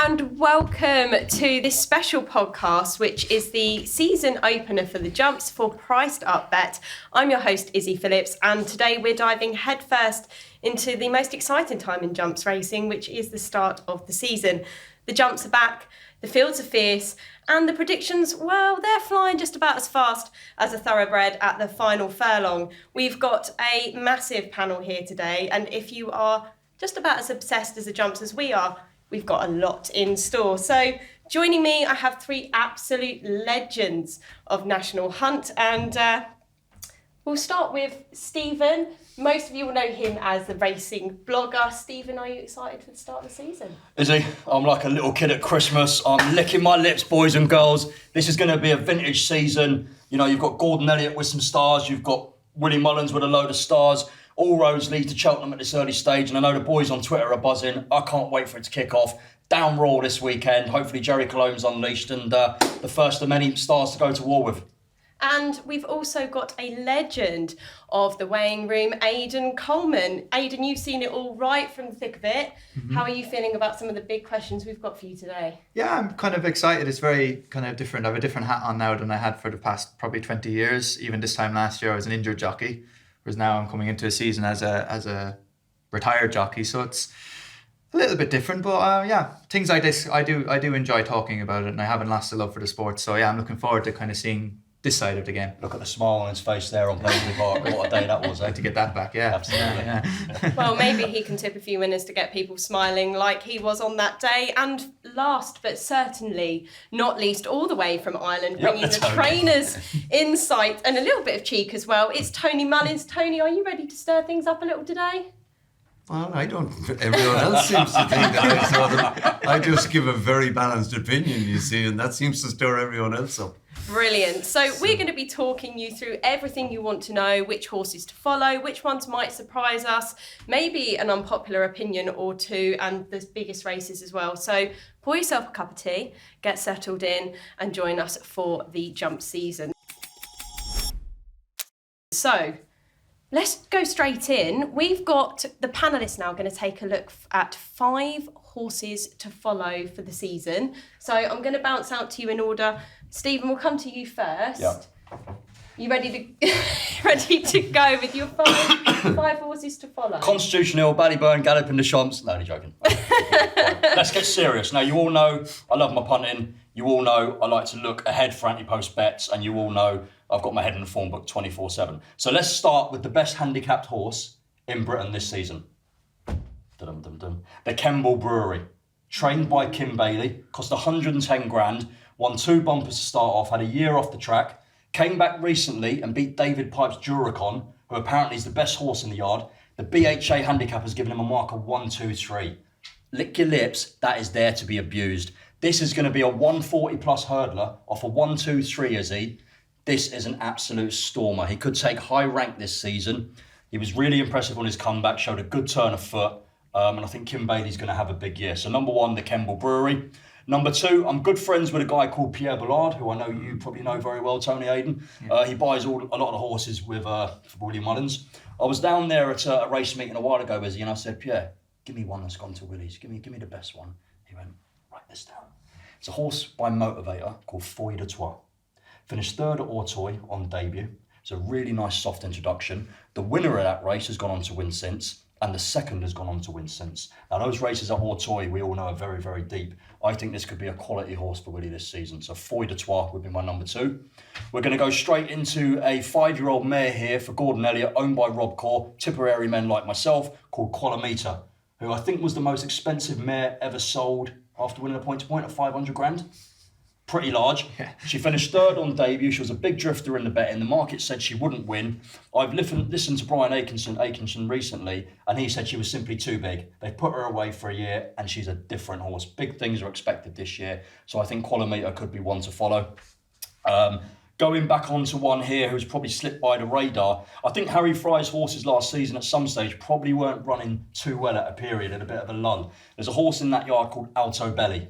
and welcome to this special podcast, which is the season opener for the Jumps for Priced Up Bet. I'm your host, Izzy Philips, and today we're diving headfirst into the most exciting time in jumps racing, which is the start of the season. The jumps are back, the fields are fierce, and the predictions, well, they're flying just about as fast as a thoroughbred at the final furlong. We've got a massive panel here today, and if you are just about as obsessed as the jumps as we are, we've got a lot in store. So joining me, I have three absolute legends of National Hunt, and we'll start with Stephen. Most of you will know him as the racing blogger. Stephen, are you excited for the start of the season? Izzy, I'm like a little kid at Christmas. I'm licking my lips, boys and girls. This is going to be a vintage season. You know, you've got Gordon Elliott with some stars. You've got Willie Mullins with a load of stars. All roads lead to Cheltenham at this early stage, and I know the boys on Twitter are buzzing. I can't wait for it to kick off. Down Raw this weekend. Hopefully Jerry Cologne's unleashed and the first of many stars to go to war with. And we've also got a legend of the weighing room, Aiden Coleman. Aiden, you've seen it all right from the thick of it. Mm-hmm. How are you feeling about some of the big questions we've got for you today? Yeah, I'm kind of excited. It's very kind of different. I have a different hat on now than I had for the past probably 20 years. Even this time last year, I was an injured jockey, whereas now I'm coming into a season as a retired jockey. So it's a little bit different, but things like this, I do enjoy talking about it, and I haven't lost the love for the sport. So yeah, I'm looking forward to kind of seeing this side of the game. Look at the smile on his face there on Paisley Park. What a day that was, eh? To get that back, yeah. Absolutely. Yeah. Well, maybe he can tip a few winners to get people smiling like he was on that day. And last but certainly not least, all the way from Ireland, bringing the trainer's insight and a little bit of cheek as well, it's Tony Mullins. Tony, are you ready to stir things up a little today? Well, I don't. Everyone else seems to think that I saw them. I just give a very balanced opinion, you see, and that seems to stir everyone else up. Brilliant. So we're going to be talking you through everything you want to know, which horses to follow, which ones might surprise us, maybe an unpopular opinion or two, and the biggest races as well. So pour yourself a cup of tea, get settled in, and join us for the jump season. So let's go straight in. We've got the panellists now going to take a look at 5 horses to follow for the season. So I'm going to bounce out to you in order. Stephen, we'll come to you first. Yeah. You ready to go with your five horses to follow? Constitution Hill, Ballyburn, Galloping the Champs. No, only joking. Let's get serious. Now, you all know I love my punting. You all know I like to look ahead for anti-post bets, and you all know I've got my head in the form book 24/7. So let's start with the best handicapped horse in Britain this season. Dum-dum-dum. The Kemble Brewery. Trained by Kim Bailey, cost 110 grand, won 2 bumpers to start off, had a year off the track, came back recently and beat David Pipe's Duracon, who apparently is the best horse in the yard. The BHA handicap has given him a mark of 1-2-3. Lick your lips, that is there to be abused. This is going to be a 140 plus hurdler off a 1-2-3, Izzy. This is an absolute stormer. He could take high rank this season. He was really impressive on his comeback, showed a good turn of foot. And I think Kim Bailey's going to have a big year. So number 1, the Kemble Brewery. Number 2, I'm good friends with a guy called Pierre Ballard, who I know you probably know very well, Tony Aiden. Yeah. He buys a lot of the horses with Willie Mullins. I was down there at a race meeting a while ago, Izzy, and I said, Pierre, give me one that's gone to Willie's. Give me the best one. He went, write this down. It's a horse by Motivator called Foy de Trois. Finished 3rd at Auteuil on debut. It's a really nice soft introduction. The winner of that race has gone on to win since, and the second has gone on to win since. Now, those races at Auteuil, we all know, are very, very deep. I think this could be a quality horse for Willie this season. So Foy de Trois would be my number 2. We're going to go straight into a 5-year-old mare here for Gordon Elliott, owned by Rob Corr, Tipperary men like myself, called Qualameter, who I think was the most expensive mare ever sold after winning a point-to-point at 500 grand. Pretty large. Yeah. She finished 3rd on debut. She was a big drifter in the betting. The market said she wouldn't win. I've listened to Brian Atkinson recently, and he said she was simply too big. They put her away for a year, and she's a different horse. Big things are expected this year, so I think Qualameter could be one to follow. Going back onto one here who's probably slipped by the radar, I think Harry Fry's horses last season at some stage probably weren't running too well at a period, at a bit of a lull. There's a horse in that yard called Alto Belly.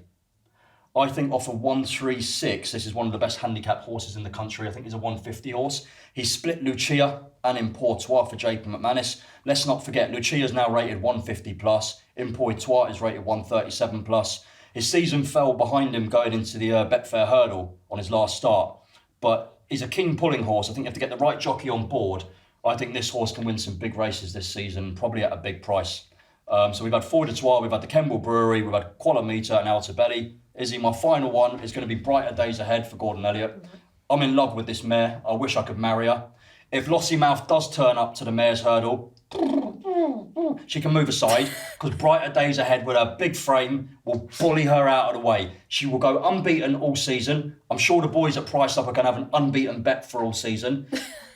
I think off a 136, this is one of the best handicapped horses in the country. I think he's a 150 horse. He split Lucia and Importois for JP McManus. Let's not forget, Lucia's now rated 150 plus. Importois is rated 137 plus. His season fell behind him going into the Betfair Hurdle on his last start. But he's a keen pulling horse. I think you have to get the right jockey on board. I think this horse can win some big races this season, probably at a big price. So we've had Four de Trois, we've had the Kemble Brewery, we've had Qualameter and Ante Belly. Izzy, my final one is going to be Brighter Days Ahead for Gordon Elliott. I'm in love with this mare. I wish I could marry her. If Lossiemouth does turn up to the mare's hurdle, she can move aside, because Brighter Days Ahead with her big frame will bully her out of the way. She will go unbeaten all season. I'm sure the boys at Priced Up are going to have an unbeaten bet for all season.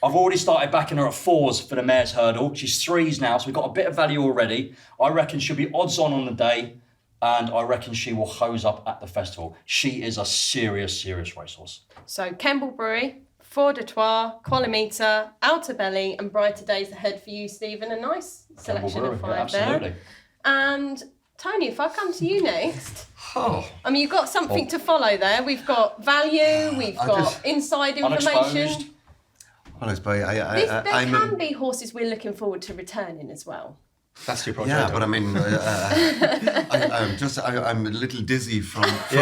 I've already started backing her at 4s for the mare's hurdle. She's 3s now, so we've got a bit of value already. I reckon she'll be odds on the day, and I reckon she will hose up at the festival. She is a serious, serious racehorse. So Kemble Brewery, Four de Trois, Qualameter, Ante Belly, and Brighter Days Ahead for you, Stephen. A nice selection of 5 there. And Tony, if I come to you next, I mean, you've got something to follow there. We've got value, we've got inside information. Unexposed. Well, I suppose There can be horses we're looking forward to returning as well. That's your project. Yeah, but I mean, I'm a little dizzy from It's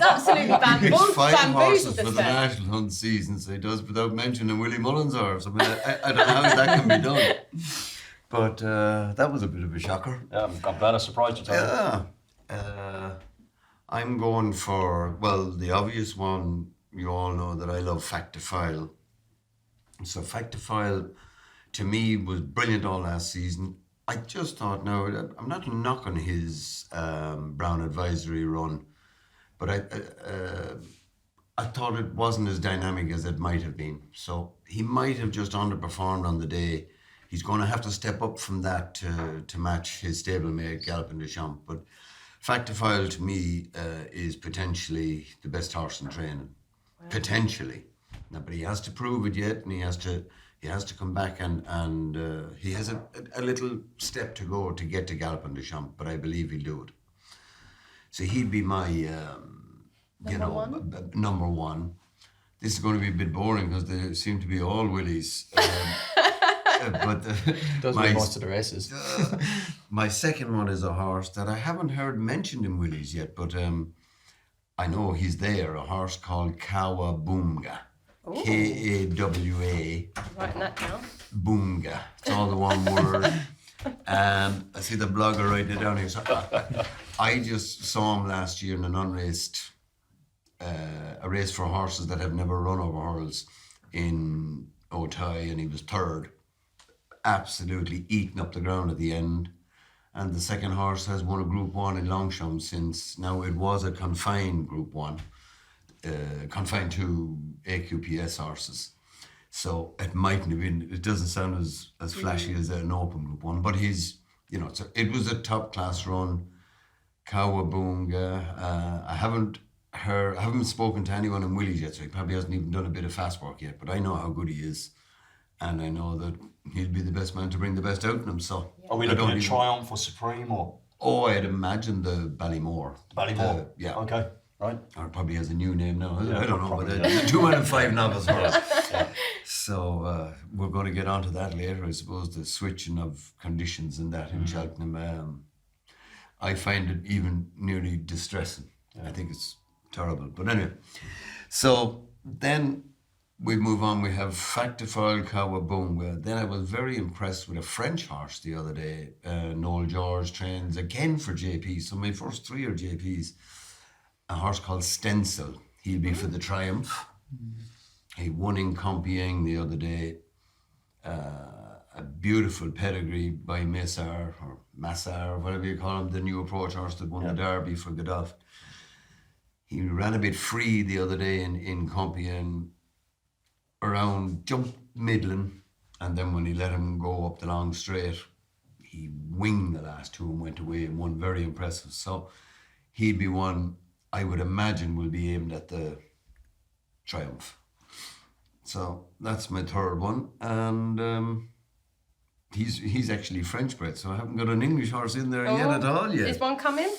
absolutely five bamboozled horses us for the there. national hunt season, so he does without mentioning Willie Mullins horse. I mean, I don't know how that can be done. But that was a bit of a shocker. Yeah, I'm glad I surprised you, Tony. Yeah. I'm going for, well, the obvious one. You all know that I love Factifile. So Factifile, to me, was brilliant all last season. I just thought, no, I'm not knocking his Brown Advisory run, but I thought it wasn't as dynamic as it might have been. So he might have just underperformed on the day. He's going to have to step up from that to match his stablemate Galopin Des Champs. But Factifile, to me, is potentially the best horse in training. Wow. Potentially. No, but he has to prove it yet, and he has to come back and he has a little step to go to get to Galopin Des Champs, but I believe he'll do it. So he'd be my number one. This is going to be a bit boring because they seem to be all Willies. But does win most of the races. My second one is a horse that I haven't heard mentioned in Willies yet, but I know he's there. A horse called Kawabunga. Ooh. Kawa. Writing that down. Bunga. It's all the one word. I see the blogger writing it down here. So I just saw him last year in an unraced, a race for horses that have never run over hurdles in Otay, and he was third. Absolutely eating up the ground at the end. And the second horse has won a Group 1 in Longchamp since. Now, it was a confined Group 1, confined to AQPS horses. So it mightn't have been, it doesn't sound as flashy as an open Group 1, but he's, so it was a top class run. Kawabunga. I haven't spoken to anyone in Willies yet, so he probably hasn't even done a bit of fast work yet, but I know how good he is. And I know that he'll be the best man to bring the best out in him. So are we looking at Triumph or Supreme or? Oh, I'd imagine the Ballymore. Ballymore. Yeah. Okay. Right. Or it probably has a new name now. Yeah, I don't know. probably, But the 2 out of 5 novels. Yeah. So we're going to get onto that later. I suppose the switching of conditions and that in Cheltenham. I find it even nearly distressing. Yeah. I think it's terrible. But anyway, so then we move on. We have Factifile Kawabunga. Then I was very impressed with a French horse the other day. Noel George trains again for JP. So my first 3 are JPs. A horse called Stencil. He'll be for the Triumph. He won in Compiègne the other day. A beautiful pedigree by Massar, or whatever you call him, the new approach horse that won the Derby for Godolphin. He ran a bit free the other day in Compiègne. Around jumped middling, and then when he let him go up the long straight, he winged the last 2 and went away and won very impressive. So he'd be one I would imagine will be aimed at the Triumph. So that's my third one, and he's actually French bred, so I haven't got an English horse in there yet at all yet. Is one coming?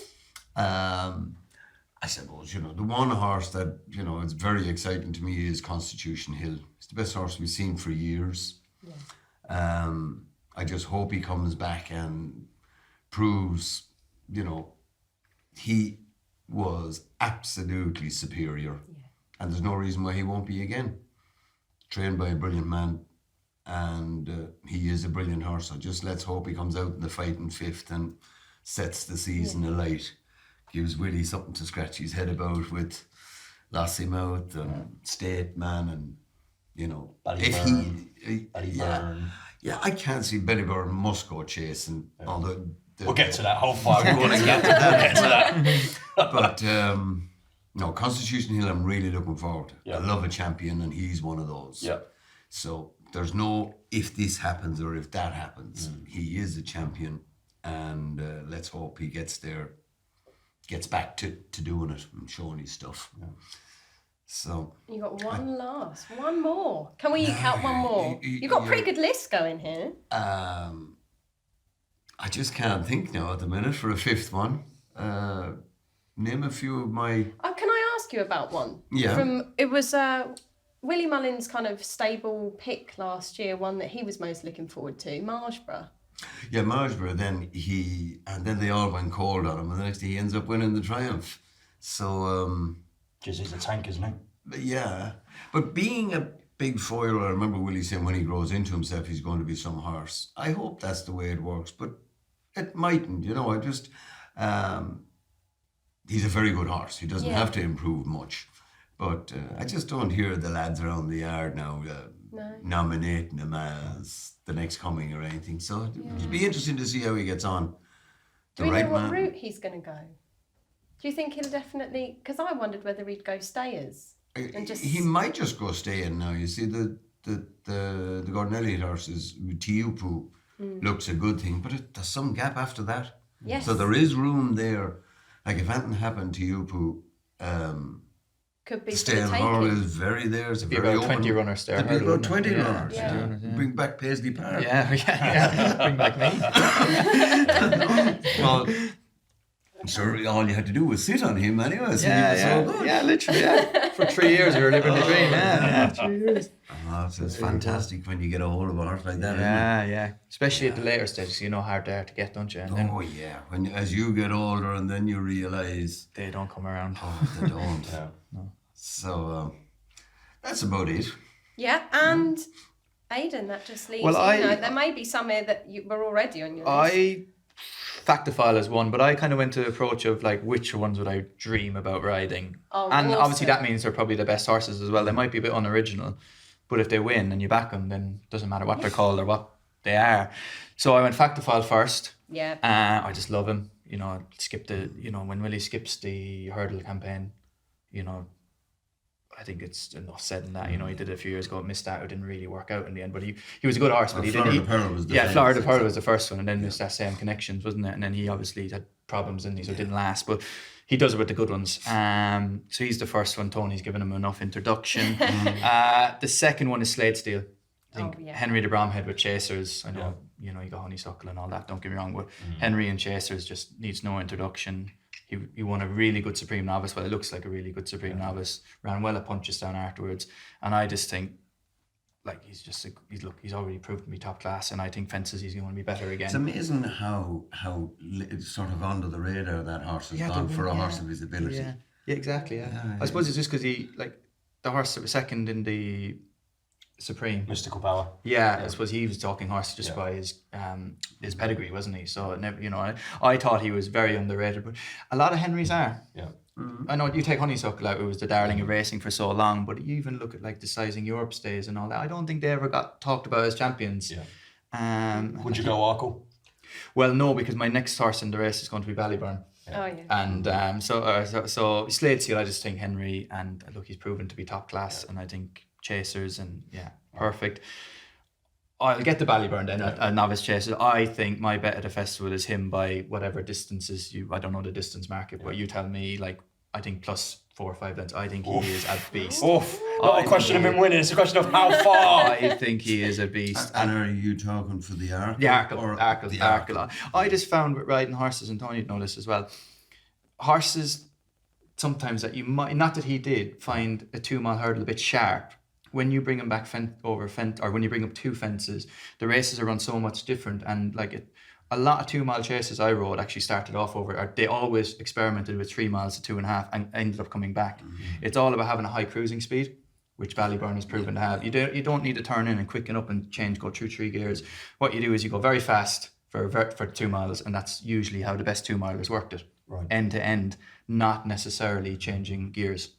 I suppose, the one horse that, it's very exciting to me is Constitution Hill. It's the best horse we've seen for years. Yeah. I just hope he comes back and proves, he was absolutely superior. And there's no reason why he won't be again. Trained by a brilliant man, and he is a brilliant horse. So just let's hope he comes out in the fight in fifth and sets the season alight. Gives Willie something to scratch his head about with Lossiemouth and State Man, and you know, Ballyburn. Yeah, I can't see Ballyburn must go chasing. Although We'll get to that. How far we're going to get to that. But no, Constitution Hill, I'm really looking forward to. Yeah. I love a champion, and he's one of those. Yeah. So there's no if this happens or if that happens. He is a champion, and let's hope he gets back to doing it and showing his stuff. Yeah. So You got one more. Can we count one more? You've got a pretty good list going here. I just can't think now at the minute for a fifth one. Name a few of my... Can I ask you about one? Yeah. It was Willie Mullins' kind of stable pick last year, one that he was most looking forward to, Margeborough. Yeah, Margeborough, then they all went cold on him, and the next day he ends up winning the Triumph. So... Just he's a tank, isn't he? Yeah. But being a big foiler, I remember Willie saying when he grows into himself, he's going to be some horse. I hope that's the way it works, but it mightn't, you know. I just... he's a very good horse. He doesn't have to improve much. But I just don't hear the lads around the yard now nominating him as the next coming or anything. So it'd be interesting to see how he gets on. Do we know what route he's going to go? Do you think he'll definitely... Because I wondered whether he'd go stayers. And just... He might just go staying now. You see, the Gordon Elliott horses, Tiupu, looks a good thing, but there's some gap after that. Yes. So there is room there. Like if anything happened to Tiupu, could be Staying Hall is very there. It's a very about open. 20 runners there. There'd be about 20 Yeah. runners. Yeah. Bring back Paisley Park. Yeah. Bring back me. Well, sure, all you had to do was sit on him anyway. So he was so good. Yeah, literally, yeah. For 3 years we were living the dream, yeah. 3 years. Oh, so it's fantastic when you get a hold of a horse like that. Yeah. Especially at the later stages, you know how they are to get, don't you? And then Yeah. As you get older and then you realise... they don't come around. Oh, they don't. No. So, that's about it. Yeah, and Aiden, that just leaves... there may be some here that you were already on your list. Factophile is one, but I kind of went to the approach of like which ones would I dream about riding. Oh, and awesome. obviously that means they're probably the best horses as well. They might be a bit unoriginal, but if they win and you back them, then it doesn't matter what they're called or what they are. So I went Factophile first. Yeah. I just love him. You know, when Willie skips the hurdle campaign, you know, I think it's enough said in that. You know, he did it a few years ago, missed out, it didn't really work out in the end. But he was a good horse, but he didn't. Florida Pearl was the first one, and then there's that same Connections, wasn't it? And then he obviously had problems, didn't he? So it didn't last. But he does it with the good ones. So he's the first one. Tony's given him enough introduction. The second one is Slade Steel. I think Henry de Bromhead with Chasers. I know, you got Honeysuckle and all that. Don't get me wrong, but Henry and Chasers just needs no introduction. He won a really good Supreme Novice. Well, it looks like a really good Supreme Novice. Ran well at Punchestown afterwards, and I just think, like, he's already proved to be top class, and I think fences he's going to be better again. It's amazing how sort of under the radar that horse has gone for a horse of his ability. Yeah, exactly. Yeah. I suppose it's just because he, like, the horse that was second in the Supreme. Mystical Power. Yeah, I suppose he was talking horse just by his pedigree, wasn't he? So it never, I thought he was very underrated, but a lot of Henrys are. Yeah. Mm-hmm. I know you take Honeysuckle out, who was the darling of racing for so long, but you even look at like the Sizing Europe stays and all that. I don't think they ever got talked about as champions. Yeah. Would you go Arkle? Well, no, because my next horse in the race is going to be Ballyburn. Yeah. Oh yeah. And so Slade Seal, I just think Henry, and look, he's proven to be top class, and I think Chasers and perfect. I'll get the Ballyburn then, a novice Chasers. I think my bet at the festival is him by whatever distances I don't know the distance market, but you tell me, like, I think plus 4 or 5 lengths. I think he is a beast. Not a question of him winning, it's a question of how far. I think he is a beast. And are you talking for the Arkle? The Arkle. I just found with riding horses, and Tony know this as well, horses sometimes that you might, not that he did, find a 2 mile hurdle a bit sharp. When you bring them back or when you bring up 2 fences, the races are run so much different, and like a lot of 2 mile chases I rode actually started off or they always experimented with 3 miles to 2.5 and ended up coming back. It's all about having a high cruising speed, which Ballyburn has proven to have. You don't need to turn in and quicken up and go through 3 gears. What you do is you go very fast for 2 miles, and that's usually how the best 2 milers worked it, end to end, not necessarily changing gears.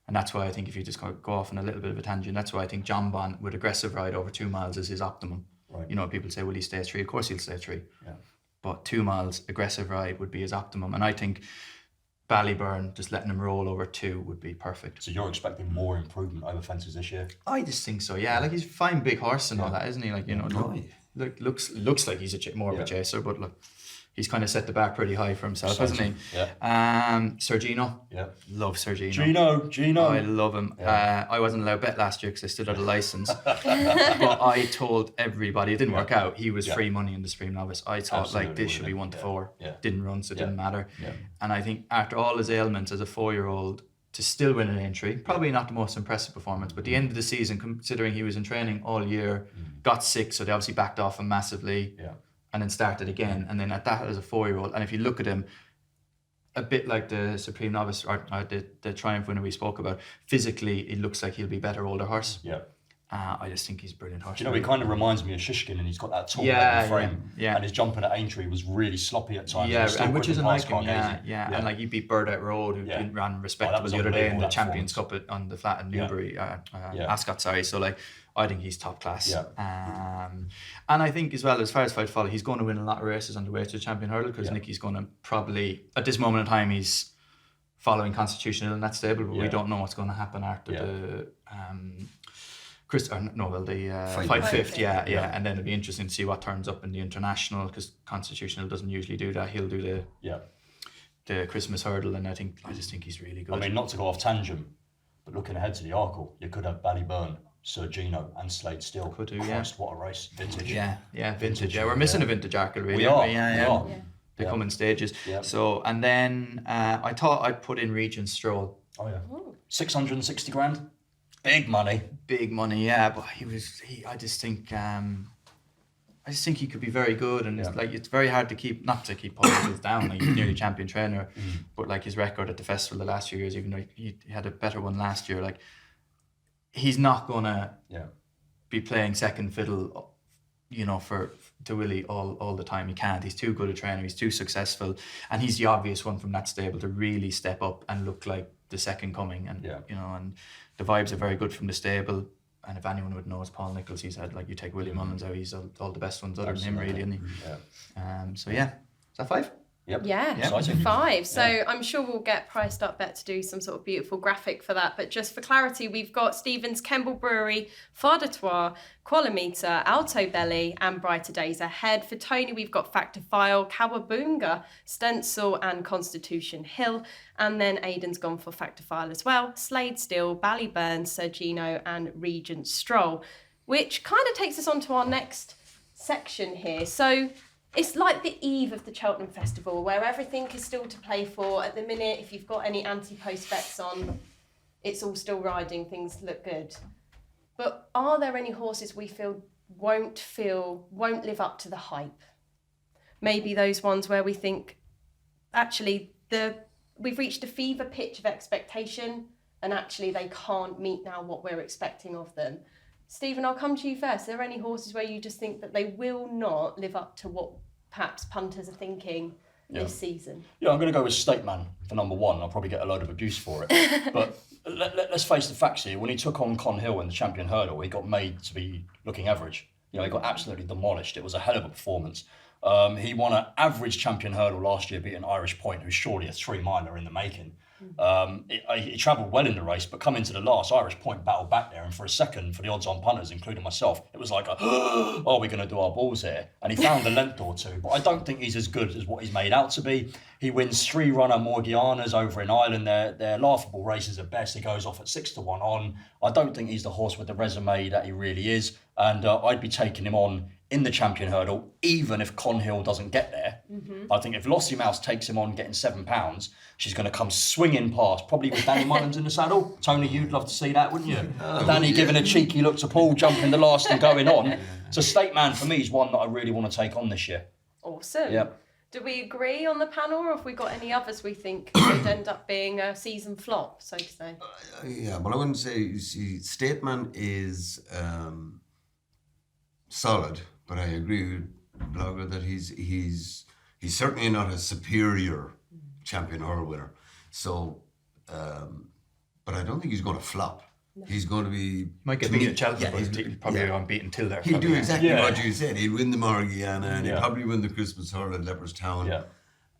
And that's why I think if you just go off on a little bit of a tangent, that's why I think John Bond with aggressive ride over 2 miles is his optimum. Right. You know, people say, will he stay 3? Of course he'll stay 3. Yeah. But 2 miles aggressive ride would be his optimum. And I think Ballyburn, just letting him roll over 2 would be perfect. So you're expecting more improvement over fences this year? I just think so, yeah. Like, he's a fine big horse and all that, isn't he? Like, you know, looks like he's more of a chaser, but look, he's kind of set the bar pretty high for himself, hasn't he? Yeah. Sergino. Yeah. Love Sergino. Gino. I love him. Yeah. I wasn't allowed to bet last year because I still had a license. But I told everybody, it didn't work out. He was free money in the Supreme Novice. I thought, Absolutely, like, this should be 1 to 4. Yeah. Didn't run, so it didn't matter. Yeah. And I think after all his ailments as a 4-year-old, to still win an entry, probably not the most impressive performance, but the end of the season, considering he was in training all year, got sick, so they obviously backed off him massively. Yeah. And then started again, and then at that as a 4-year-old, and if you look at him, a bit like the Supreme Novice or the Triumph winner we spoke about, physically it looks like he'll be better older horse. Yeah. I just think he's a brilliant horse. Do you know, he kind of reminds me of Shishkin, and he's got that tall legged frame. Yeah. And his jumping at Aintree was really sloppy at times. Yeah, Still and which isn't like him. Cargesi. Yeah. And like you beat Bird Out Road, who ran respectable was the other day in the unbelievable, Champions Cup on the flat in Newbury, Ascot. Sorry. So like, I think he's top class. Yeah. And I think as well, as far as Fight Follow, he's going to win a lot of races on the way to the Champion Hurdle because Nicky's going to probably, at this moment in time, he's following Constitutional in that stable, but we don't know what's going to happen after the Fight Fifth, and then it'll be interesting to see what turns up in the International because Constitutional doesn't usually do that. He'll do the Christmas Hurdle, and I just think he's really good. I mean, not to go off tangent, but looking ahead to the Arkle, you could have Ballyburn, Sergino, and Slade Still. Could do, Christ, what a race, vintage. Yeah, vintage. Yeah, we're missing a vintage Arkle, really. We are. Yeah. They come in stages. Yeah. So, and then I thought I'd put in Regent Stroll. Oh yeah. 660 grand. Big money. Big money, yeah. But I just think he could be very good, and it's very hard to not to keep politics down. Like, he's nearly champion trainer, but like his record at the festival the last few years, even though he had a better one last year, like he's not gonna be playing second fiddle, you know, to Willie all the time. He can't. He's too good a trainer. He's too successful, and he's the obvious one from that stable to really step up and look like the second coming. And you know, and the vibes are very good from the stable. And if anyone would know, it's Paul Nicholls. He said, like, you take Willie Mullins out, he's all the best ones other than him, really, isn't he? So is that 5? Yep. Yeah, 5. So I'm sure we'll get Priced Up Bet to do some sort of beautiful graphic for that. But just for clarity, we've got Stevens, Kemble Brewery, Far d'Etoile, Qualameter, Alto Belly, and Brighter Days Ahead. For Tony, we've got Factor File, Cowabunga, Stencil, and Constitution Hill. And then Aiden's gone for Factor File as well. Slade Still, Ballyburn, Sergino, and Regent Stroll, which kind of takes us on to our next section here. So it's like the eve of the Cheltenham Festival, where everything is still to play for. At the minute, if you've got any anti-post bets on, it's all still riding, things look good. But are there any horses we feel won't live up to the hype? Maybe those ones where we think, actually, we've reached a fever pitch of expectation, and actually they can't meet now what we're expecting of them. Stephen, I'll come to you first. Are there any horses where you just think that they will not live up to what perhaps punters are thinking this season? Yeah, I'm going to go with Stateman for number 1. I'll probably get a load of abuse for it. But let's face the facts here. When he took on Con Hill in the Champion Hurdle, he got made to be looking average. You know, he got absolutely demolished. It was a hell of a performance. He won an average Champion Hurdle last year, beating Irish Point, who's surely a 3-miler in the making. He travelled well in the race, but coming to the last, Irish Point battled back there, and for a second, for the odds-on punters, including myself, it was like, oh, we're going to do our balls here. And he found a length or two, but I don't think he's as good as what he's made out to be. He wins 3-runner Morgianas over in Ireland. They're laughable races at best. He goes off at 6-1 on. I don't think he's the horse with the resume that he really is, and I'd be taking him on in the Champion Hurdle, even if Con Hill doesn't get there. I think if Lossie Mouse takes him on getting £7, she's going to come swinging past, probably with Danny Mullins in the saddle. Tony, you'd love to see that, wouldn't you? Danny giving a cheeky look to Paul, jumping the last and going on. So Stateman, for me, is one that I really want to take on this year. Awesome. Yep. Do we agree on the panel, or have we got any others we think could end up being a season flop, so to say? Yeah, but I wouldn't say. You see, Stateman is solid, but I agree with Blogger that he's certainly not a superior champion hurl winner. So, but I don't think he's going to flop. No. He's going to be. Might get beaten at Cheltenham, but he's probably unbeaten till there. He'll do exactly what you said. He'll win the Morgiana and he'll probably win the Christmas hurl at Leopardstown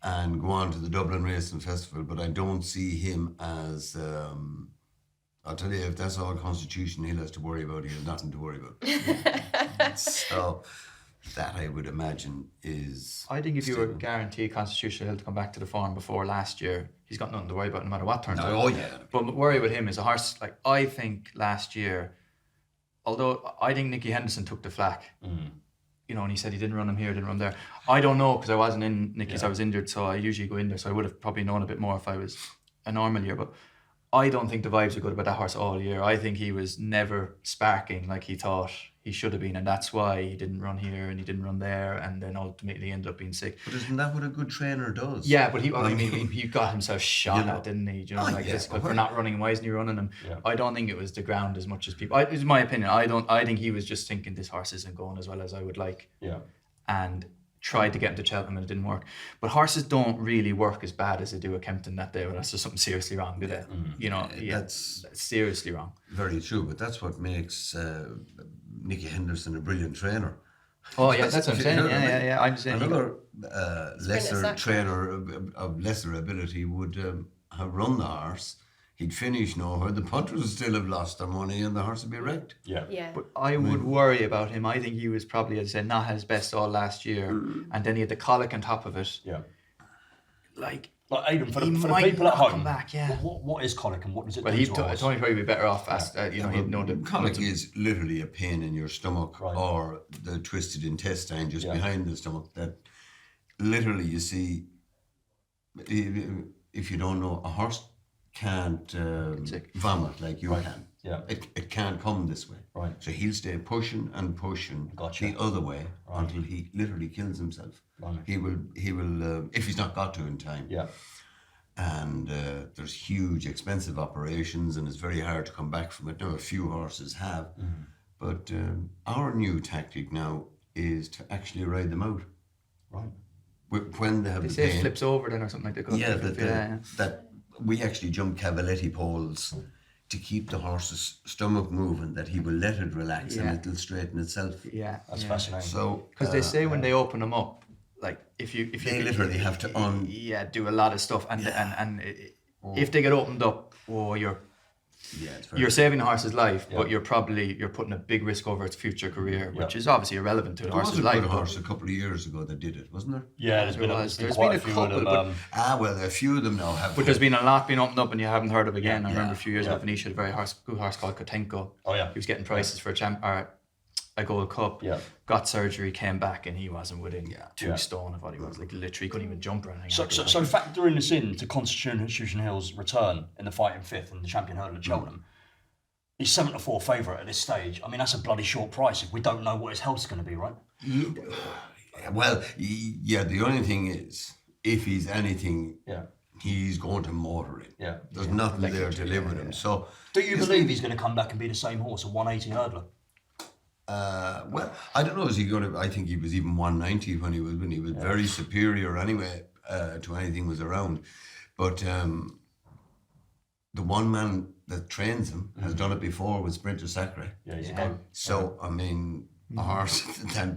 and go on to the Dublin Racing Festival. But I don't see him as. I'll tell you, if that's all Constitution he has to worry about, he has nothing to worry about. So that I would imagine is. I think if you were guaranteed Constitution Hill to come back to the farm before last year, he's got nothing to worry about no matter what turns out. Oh yeah. But the worry with him is a horse, like I think last year, although I think Nicky Henderson took the flack, you know, and he said he didn't run him here, didn't run there. I don't know because I wasn't in Nicky's, I was injured, so I usually go in there, so I would have probably known a bit more if I was a normal year. But I don't think the vibes are good about that horse all year. I think he was never sparking like he thought he should have been, and that's why he didn't run here and he didn't run there, and then ultimately ended up being sick. But isn't that what a good trainer does? Yeah, but he got himself shot at, didn't he? Do you know, this for not running. Why isn't he running him? Yeah. I don't think it was the ground as much as people. It's my opinion. I think he was just thinking this horse isn't going as well as I would like. Yeah. And tried to get into Cheltenham and it didn't work. But horses don't really work as bad as they do at Kempton that day. Unless there's something seriously wrong, do they? You know, that's seriously wrong. Very true, but that's what makes Nicky Henderson a brilliant trainer. Oh yeah, that's what I'm saying. Yeah. I'm saying another lesser trainer of lesser ability would have run the horse. He'd finish nowhere. The punters would still have lost their money, and the horse would be wrecked. Yeah. But I would worry about him. I think he was probably, as I said, not his best all last year, and then he had the colic on top of it. Yeah. Like Aiden, for the people at home, back, what is colic and what does it do to a horse? Tony probably be better off. He'd know the colic is literally a pain in your stomach or the twisted intestine just behind the stomach. That literally, you see, if you don't know, a horse can't vomit like you can. Yeah. It can't come this way. Right. So he'll stay pushing and pushing the other way until he literally kills himself. Right. He will if he's not got to in time. Yeah. And there's huge expensive operations and it's very hard to come back from it. Now a few horses have. But our new tactic now is to actually ride them out. Right. When they have the pain. Flips over then or something like that. Yeah, that we actually jump cavaletti poles to keep the horse's stomach moving, that he will let it relax and it'll straighten itself. Yeah, that's fascinating. So because they say when they open them up, like if you they literally have to do a lot of stuff, and if they get opened up, you're saving the horse's life, but you're putting a big risk over its future career, which is obviously irrelevant to the horse's life. There was a horse a couple of years ago that did it, wasn't there? Yeah, there's been a couple. A few of them now have. But there's been a lot being opened up, and you haven't heard of again. I remember a few years ago, Venetia had a very good horse called Kotenko. Oh yeah, he was getting prices for a Gold Cup. Yeah, got surgery, came back, and he wasn't within 2 stone of what he was. Like literally, couldn't even jump or anything. So factoring this in to Constitution Hill's return in the fighting fifth and the champion hurdle at Cheltenham. He's 7-4 favourite at this stage. I mean, that's a bloody short price if we don't know what his health's going to be, right? Well, the only thing is, if he's anything, he's going to motor it. Yeah. There's nothing there to live with him. So, do you believe he's going to come back and be the same horse, a 180 hurdler? Well, I don't know. Is he going to? I think he was even 190 when he was very superior anyway to anything was around. But the one man that trains him has done it before with Sprinter Sacre. Yeah, he's a So I mean, a horse.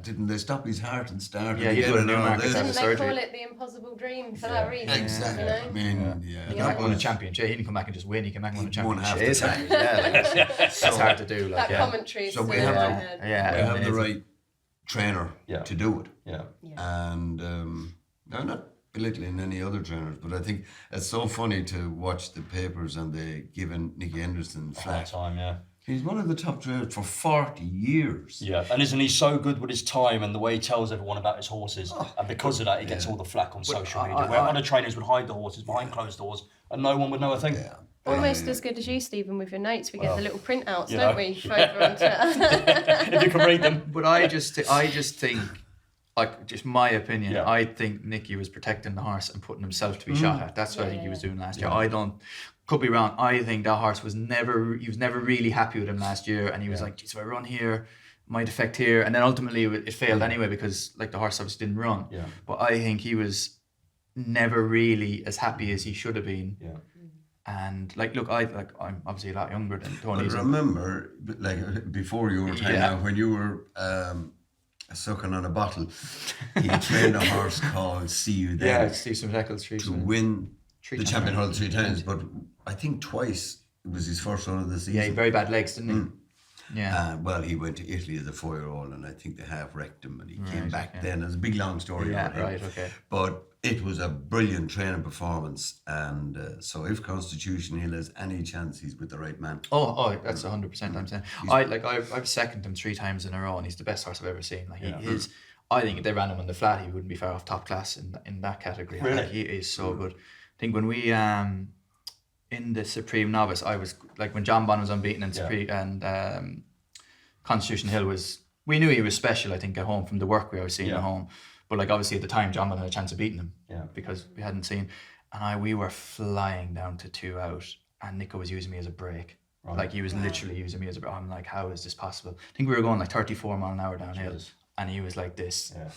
Didn't they stop his heart and start? Yeah, he did a Newmarket. Didn't they call it the impossible dream for that reason? Exactly. You know? I mean, he won a championship. He didn't come back and just win. He came back and won a championship. That's hard to do. That commentary. So we have the right trainer to do it. Yeah. And I'm not belittling any other trainers, but I think it's so funny to watch the papers and they giving Nicky Henderson flack. He's one of the top trainers for 40 years. Yeah, and isn't he so good with his time and the way he tells everyone about his horses? And because of that, he gets all the flack on social media, where other trainers would hide the horses behind closed doors and no one would know a thing. Yeah. Almost as good as you, Stephen, with your notes. We get the little printouts, don't we? Over on Twitter. If you can read them. But I just think like just my opinion, Yeah. I think Nicky was protecting the horse and putting himself to be shot at. That's what I think he was doing last year. Could be wrong. I think that horse was never really happy with him last year, and he was like, geez, if I run here, might affect here, and then ultimately it failed anyway because like the horse obviously didn't run. Yeah. But I think he was never really as happy as he should have been. Yeah. And look, I'm obviously a lot younger than Tony. But remember, like before your time now, when you were sucking on a bottle, he trained a horse called See You Then to win the champion hurdle 3 times. But I think twice it was his first run of the season. Yeah, he had very bad legs, didn't he? Yeah. Well, he went to Italy as a 4-year-old, and I think they half wrecked him, and he came back then. It's a big long story. Yeah, right, okay. But it was a brilliant training performance, and so if Constitution Hill has any chance, he's with the right man. Oh, that's 100%. I'm saying I've seconded him 3 times in a row, and he's the best horse I've ever seen. Like he is. I think if they ran him on the flat, he wouldn't be far off top class in that category. Really? Like, he is so good. I think when we in the Supreme Novice, I was like when John Bon was unbeaten in Supreme and Constitution Hill was. We knew he was special. I think at home from the work we always seen at home. But like obviously at the time, John Bon had a chance of beating him because we hadn't seen. And we were flying down to 2 out, and Nico was using me as a brake. Right. Like he was literally using me as a brake. I'm like, how is this possible? I think we were going like 34 mile an hour downhill, and he was like this. Yeah.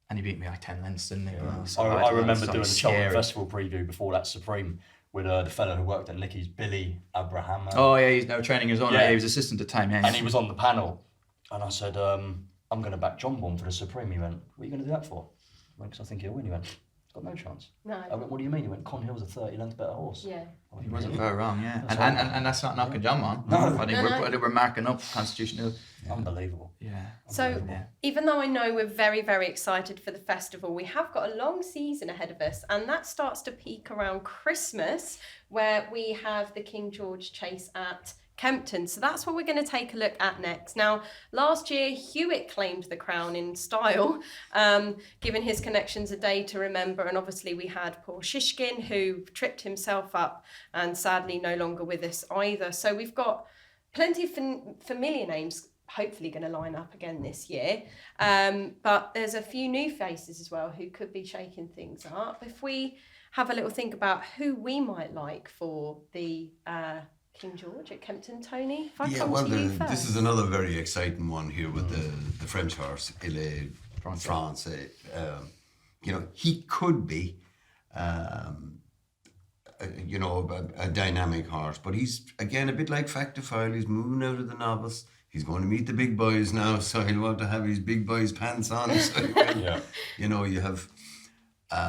And he beat me like 10 lengths, didn't he? Yeah. So I remember doing the Cheltenham Festival preview before that Supreme with the fellow who worked at Nicky's, Billy Abraham. Oh yeah, he's now training his own. Yeah, he was assistant at the time. Yeah. And he was on the panel, and I said, I'm going to back John Bon for the Supreme. He went, what are you going to do that for? I went, because I think he'll win. He went, he's got no chance. No. I went, what do you mean? He went, Con Hill's a 30 lengths better horse. Yeah. Well, he wasn't far wrong, yeah. And that's not knocking John Bon. No. I think we're marking up Constitution Hill. Yeah. Unbelievable. Yeah. So even though I know we're very, very excited for the festival, we have got a long season ahead of us, and that starts to peak around Christmas, where we have the King George Chase at Kempton. So that's what we're going to take a look at next. Now, last year, Hewitt claimed the crown in style, given his connections a day to remember. And obviously we had poor Shishkin, who tripped himself up and sadly no longer with us either. So we've got plenty of familiar names hopefully going to line up again this year. But there's a few new faces as well who could be shaking things up. If we have a little think about who we might like for the King George at Kempton, Tony? If I come to you first. This is another very exciting one here with the French horse, France. He could be, a dynamic horse, but he's again a bit like Factifile. He's moving out of the novice. He's going to meet the big boys now, so he'll want to have his big boys pants on. So you have.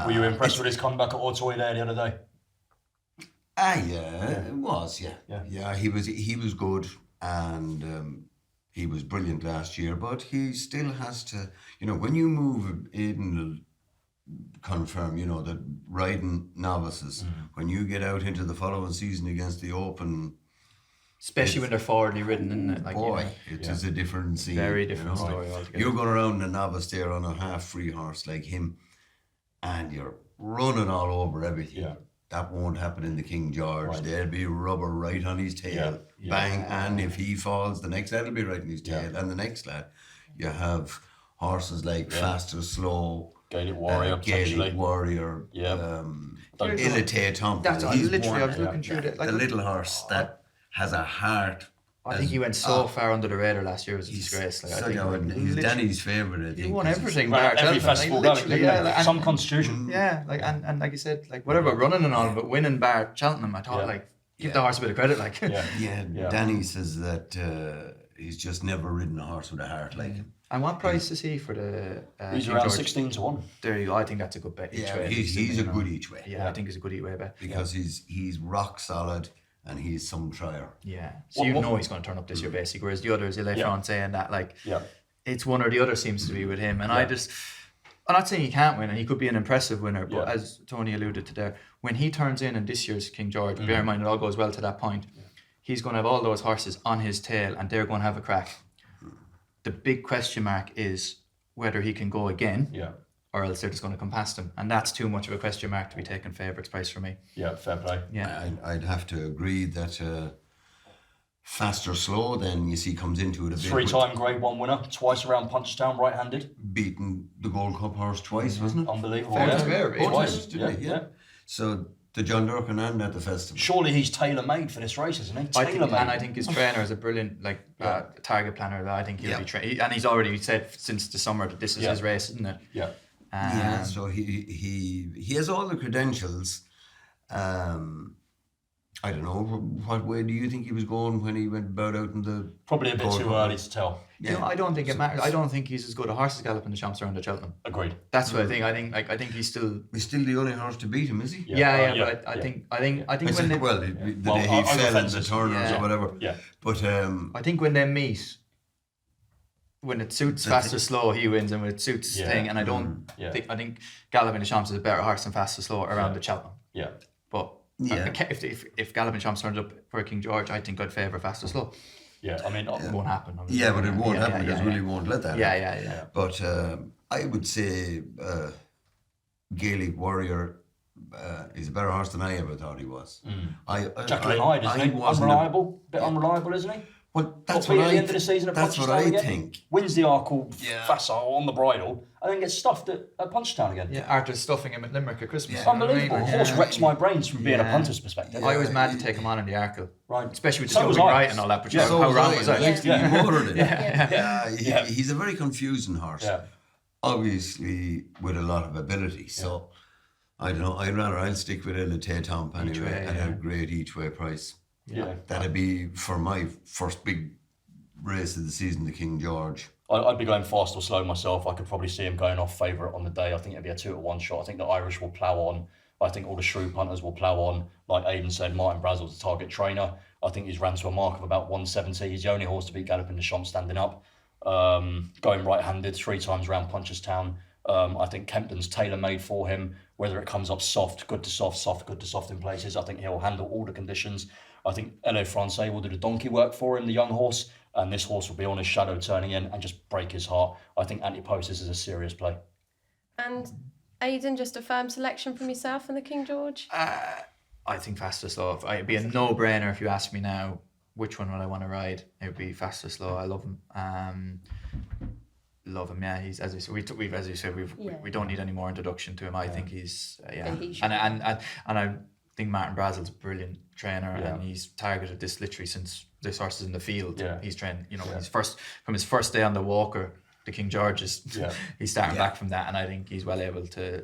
Were you impressed with his comeback at Auteuil there the other day? It was, yeah. He was good, and he was brilliant last year. But he still has to, when you move Aiden, confirm, that riding novices, when you get out into the following season against the Open, especially when they're forwardly ridden, isn't it? Like, it is a different scene. Very different story altogether. You're going around in a novice there on a half-free horse like him, and you're running all over everything. Yeah. That won't happen in the King George. Right. There'll be rubber right on his tail. Yeah. Bang. And if he falls, the next lad will be right on his tail. And the next lad. You have horses like Fast or Slow. Gaelic Warrior. Ilite Thompson. That's literally, I was looking through it. The little horse that has a heart. I think he went so far under the radar last year. It was a disgrace. He's Danny's favourite. He won everything. Every festival going. Some Constitution. Yeah, and like you said, like whatever running and all, but winning bar Cheltenham, I thought give the horse a bit of credit. Like Danny says that he's just never ridden a horse with a heart like him. And what price is he for the? He's around 16 to 1. There you go. I think that's a good bet each way. He's a good each way. Yeah, I think he's a good each way bet because he's rock solid. And he's some trier. Yeah. So he's going to turn up this year, basically. Whereas the others, Ile France and that, it's one or the other seems to be with him. And I'm not saying he can't win, and he could be an impressive winner. But as Tony alluded to there, when he turns in this year's King George, bear in mind it all goes well to that point, he's going to have all those horses on his tail, and they're going to have a crack. The big question mark is whether he can go again. Yeah. Or else they're just going to come past him. And that's too much of a question mark to be taking favourites price for me. Yeah, fair play. Yeah, I'd have to agree that fast or slow, then you see comes into it a bit. 3-time Grade 1 winner, twice around Punchestown, right-handed. Beaten the Gold Cup horse twice, wasn't it? Unbelievable. Fair yeah. to swear, Both Twice, times, didn't he? Yeah. So the John Durkin and at the festival. Surely he's tailor-made for this race, isn't he? Tailor-made. And I think his trainer is a brilliant target planner. That I think he'll be trained, and he's already said since the summer that this is his race, isn't it? Yeah. Yeah. So he has all the credentials. I don't know, what way do you think he was going when he went about out in the... Probably a bit too early to tell. You know, I don't think it matters. I don't think he's as good a horse as galloping the champs around the Cheltenham. Agreed. That's what I think. I think he's still... He's still the only horse to beat him, is he? But I think when they... Well, the day he fell in the Turners or whatever. Yeah. But... I think when they meet, when it suits fast or slow, he wins, and when it suits thing, and I don't think... I think galloping the champs is a better horse than fast or slow around the Cheltenham. Yeah. But... If Galloping Champs turned up for King George, I think I'd favour fast or slow. Yeah, I mean... It won't happen. But it won't happen because Willie won't let that happen. Yeah. But I would say Gaelic Warrior is a better horse than I ever thought he was. Jekyll and Hyde, isn't he? Unreliable? Bit unreliable, isn't he? Well, that's what what at the end of the season at that's what Punchestown I again. think. Wins the Arkle facile on the bridle, and then gets stuffed at Punchestown again. Yeah, after stuffing him at Limerick at Christmas. Yeah. Unbelievable. Horse wrecks my brains from being a punter's perspective. I was mad to take him on in the Arkle. Right. Especially with the jumping right and all that, but how wrong was I? He motored it. He's a very confusing horse. Yeah. Obviously with a lot of ability. So I don't know, I'll stick with Elite Tomp anyway at a great each way price. Yeah. That'd be for my first big race of the season, the King George. I'd be going fast or slow myself. I could probably see him going off favourite on the day. I think it'd be a 2-1 shot. I think the Irish will plough on. I think all the shrew punters will plough on. Like Aiden said, Martin Brazel's the target trainer. I think he's ran to a mark of about 170. He's the only horse to beat Galloping the Champs standing up. Going right-handed 3 times round Punchestown. I think Kempton's tailor-made for him. Whether it comes up soft, good to soft, good to soft in places, I think he'll handle all the conditions. I think Ele Francais will do the donkey work for him, the young horse, and this horse will be on his shadow turning in and just break his heart. I think Antiposis is a serious play. And Aiden, just a firm selection from yourself and the King George? I think fast or slow. It'd be a no-brainer if you ask me now which one would I want to ride. It would be fast or slow. I love him. Yeah. He's, as you said, we don't need any more introduction to him. I think he's and I think Martin Brazel's a brilliant trainer, and he's targeted this literally since this horse is in the field. Yeah. He's trained, from his first day on the Walker, the King George he's starting back from that, and I think he's well able to,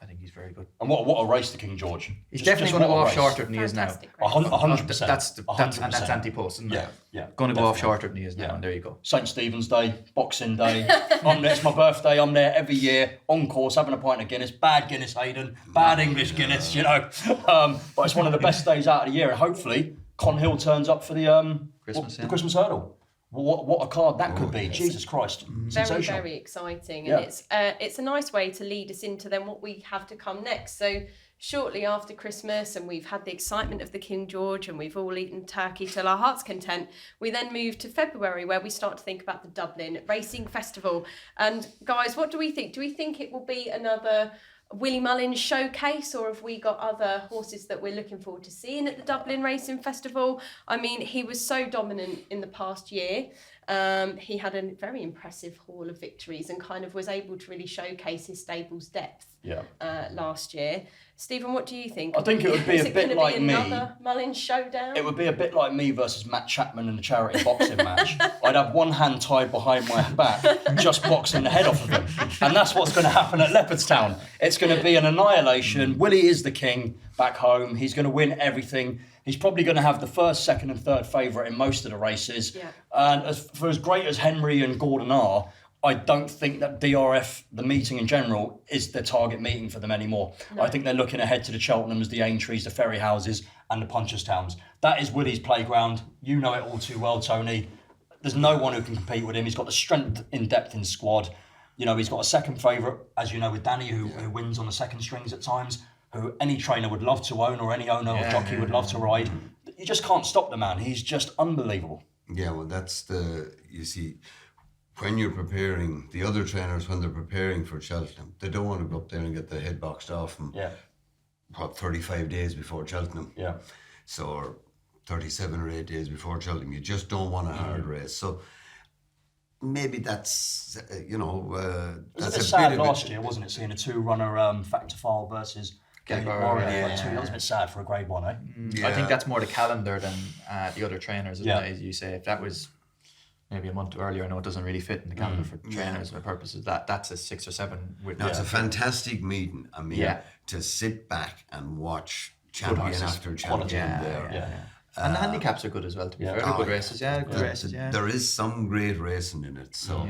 I think he's very good. And what a race the King George. He's definitely going to go off shorter than he is now. 100%. That's anti-post, isn't it? Yeah. Going to go off shorter than he is now, and there you go. St. Stephen's Day, Boxing Day. It's my birthday. I'm there every year, on course, having a pint of Guinness. Bad Guinness, Aiden. Bad English Guinness, But it's one of the best days out of the year, and hopefully Conhill turns up for the Christmas hurdle. What a card that could be. Jesus Christ. Very, very exciting. And it's a nice way to lead us into then what we have to come next. So shortly after Christmas, and we've had the excitement of the King George, and we've all eaten turkey till our heart's content, we then move to February, where we start to think about the Dublin Racing Festival. And guys, what do we think? Do we think it will be another Willie Mullins showcase, or have we got other horses that we're looking forward to seeing at the Dublin Racing Festival? I mean, he was so dominant in the past year. He had a very impressive haul of victories and kind of was able to really showcase his stable's depth last year. Stephen, what do you think? I think it would be a bit like me. Another Mullins showdown? It would be a bit like me versus Matt Chapman in a charity boxing match. I'd have one hand tied behind my back, just boxing the head off of him. And that's what's going to happen at Leopardstown. It's going to be an annihilation. Willie is the king back home. He's going to win everything. He's probably going to have the first, second and third favourite in most of the races. Yeah. And for as great as Henry and Gordon are, I don't think that DRF, the meeting in general, is the target meeting for them anymore. No. I think they're looking ahead to the Cheltenhams, the Aintrees, the Ferry Houses and the Punchestowns. That is Willie's playground. You know it all too well, Tony. There's no one who can compete with him. He's got the strength in depth in squad. He's got a second favourite, as you know, with Danny, who wins on the second strings at times, who any trainer would love to own, or any owner or jockey would love to ride. You just can't stop the man. He's just unbelievable. Yeah, well, you see, when you're preparing, the other trainers, when they're preparing for Cheltenham, they don't want to go up there and get the head boxed off them, 35 days before Cheltenham. Yeah. So 37 or 8 days before Cheltenham. You just don't want a hard race. So maybe that's, It was that's a bit sad last year, wasn't it? Seeing a 2-runner Factor File versus Gate Warrior. That was a bit sad for a Grade 1, eh? I think that's more the calendar than the other trainers, isn't it? As you say, if that was maybe a month earlier, I know it doesn't really fit in the calendar for trainers for purposes. That's a 6 or 7. It's a fantastic meeting. I mean, to sit back and watch champion after champion there. And the handicaps are good as well, to be fair. They're good races, good races, There is some great racing in it, so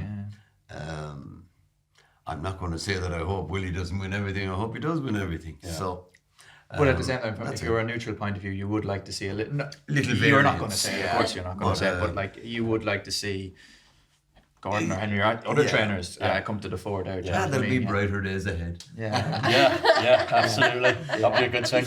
I'm not going to say that I hope Willie doesn't win everything. I hope he does win everything. So, but at the same time, if you were a neutral point of view, you would like to see a little variance. You're not going to say, of course, you're not going to say, but like you would like to see Gordon or Henry, other trainers come to the fore there. There'll be brighter days ahead. Yeah, absolutely. That'll be a good thing.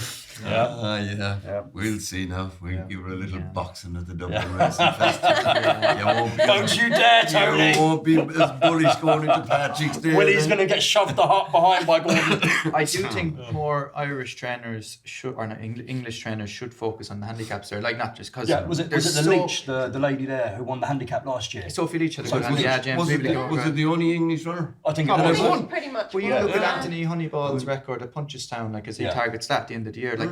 We'll see now. We'll give her a little boxing at the Dublin Racing Festival. Don't you dare, Tony! You won't be as bullish going into Patrick's Day. Willie's going to get shoved behind by Gordon. I do think more Irish trainers should, or not, English trainers should focus on the handicaps there, like not just because. Yeah, was it the Leach, the lady there who won the handicap last year? Sophie Leach had a good James. Was it the only English runner? I think it was. was pretty much. Well, you look at Anthony Honeyball's record at Punchestown, like as he targets that at the end of the year, like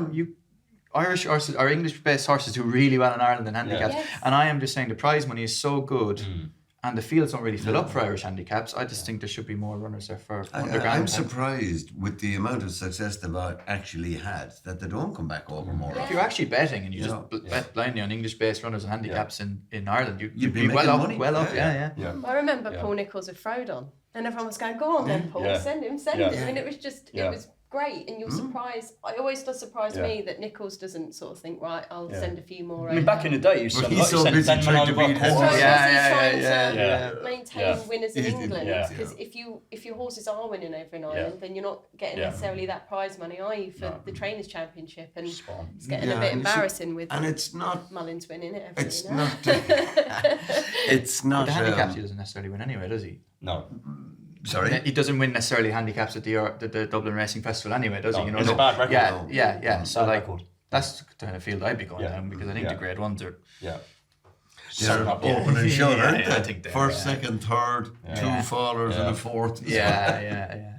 Irish horses or English-based horses do really well in Ireland in handicaps, and I am just saying the prize money is so good. And the fields don't really fill up for Irish handicaps. I just think there should be more runners there for underground. I'm surprised with the amount of success they've actually had that they don't come back over more. If you're actually betting and you just bet blindly on English-based runners and handicaps in Ireland, you'd be well up. Money. I remember Paul Nicholls with Frodon, and everyone was going, "Go on then, Paul, send him." I mean, it was just, it was great, and you're surprised. It always does surprise me that Nicholls doesn't sort of think, right, I'll send a few more. I mean, back in the day, you sent trying to beat to maintain winners in England. Because if your horses are winning over in Ireland, then you're not getting necessarily that prize money, are you, for the Trainers' Championship? And it's getting a bit embarrassing with it's not Mullins winning it every it's year. not it's not the handicaps he doesn't necessarily win anyway, does he? No. Sorry? He doesn't win necessarily handicaps at the Dublin Racing Festival anyway, does he? You know, it's a bad record. Yeah. So bad like, record. that's the kind of field I'd be going down, because I think the Grade 1s are... They're open and shut, aren't they? I think they are, First, second, third, 2 fallers and a fourth. Yeah.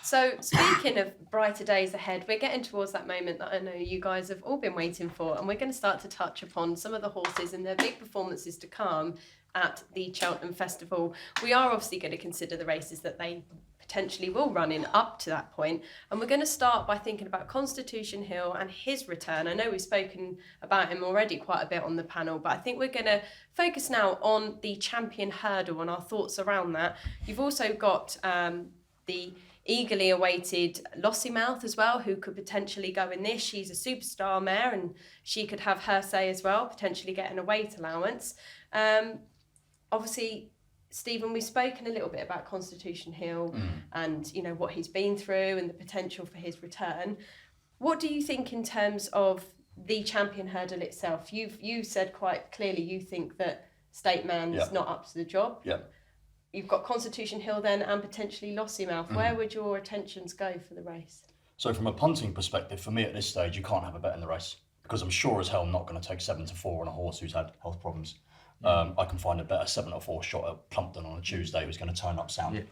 So speaking of brighter days ahead, we're getting towards that moment that I know you guys have all been waiting for, and we're going to start to touch upon some of the horses and their big performances to come at the Cheltenham Festival. We are obviously going to consider the races that they potentially will run in up to that point, and we're going to start by thinking about Constitution Hill and his return. I know we've spoken about him already quite a bit on the panel, but I think we're going to focus now on the Champion Hurdle and our thoughts around that. You've also got the eagerly awaited Lossiemouth as well, who could potentially go in this. She's a superstar mare, and she could have her say as well, potentially getting a weight allowance. Obviously, Stephen, we've spoken a little bit about Constitution Hill and, you know, what he's been through and the potential for his return. What do you think in terms of the Champion Hurdle itself? You said quite clearly you think that State Man's not up to the job. Yeah. You've got Constitution Hill then and potentially Lossiemouth. Where would your attentions go for the race? So from a punting perspective, for me at this stage, you can't have a bet in the race, because I'm sure as hell not going to take 7-4 on a horse who's had health problems. I can find a better 7-4 shot at Plumpton on a Tuesday who's going to turn up sound.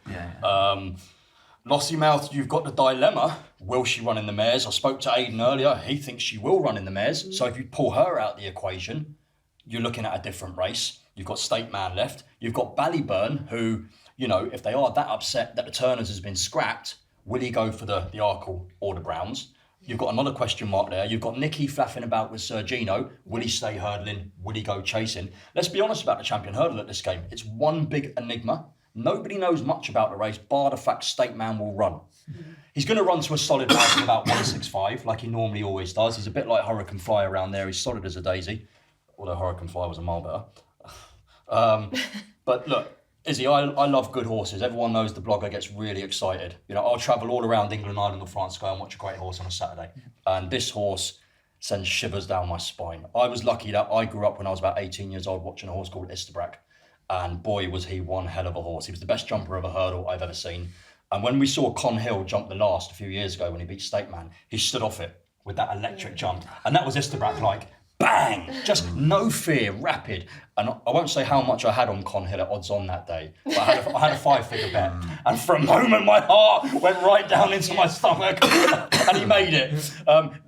Lossiemouth, you've got the dilemma. Will she run in the mares? I spoke to Aiden earlier. He thinks she will run in the mares. So if you pull her out the equation, you're looking at a different race. You've got State Man left. You've got Ballyburn, who, you know, if they are that upset that the Turners has been scrapped, will he go for the Arkle or the Browns? You've got another question mark there. You've got Nicky flapping about with Sergino. Will he stay hurdling? Will he go chasing? Let's be honest about the Champion Hurdle at this game. It's one big enigma. Nobody knows much about the race, bar the fact State Man will run. He's going to run to a solid mark of about 165, like he normally always does. He's a bit like Hurricane Fly around there. He's solid as a daisy, although Hurricane Fly was a mile better. But look, Izzy, I love good horses. Everyone knows the blogger gets really excited. You know, I'll travel all around England, Ireland or France to go and watch a great horse on a Saturday. And this horse sends shivers down my spine. I was lucky that I grew up when I was about 18 years old watching a horse called Istabrack. And boy, was he one hell of a horse. He was the best jumper of a hurdle I've ever seen. And when we saw Con Hill jump the last a few years ago when he beat State Man, he stood off it with that electric jump. And that was Istabrack like, bang, just no fear, rapid. And I won't say how much I had on Con Hill at odds on that day, but I had a 5-figure bet. And for a moment, my heart went right down into my stomach, and he made it.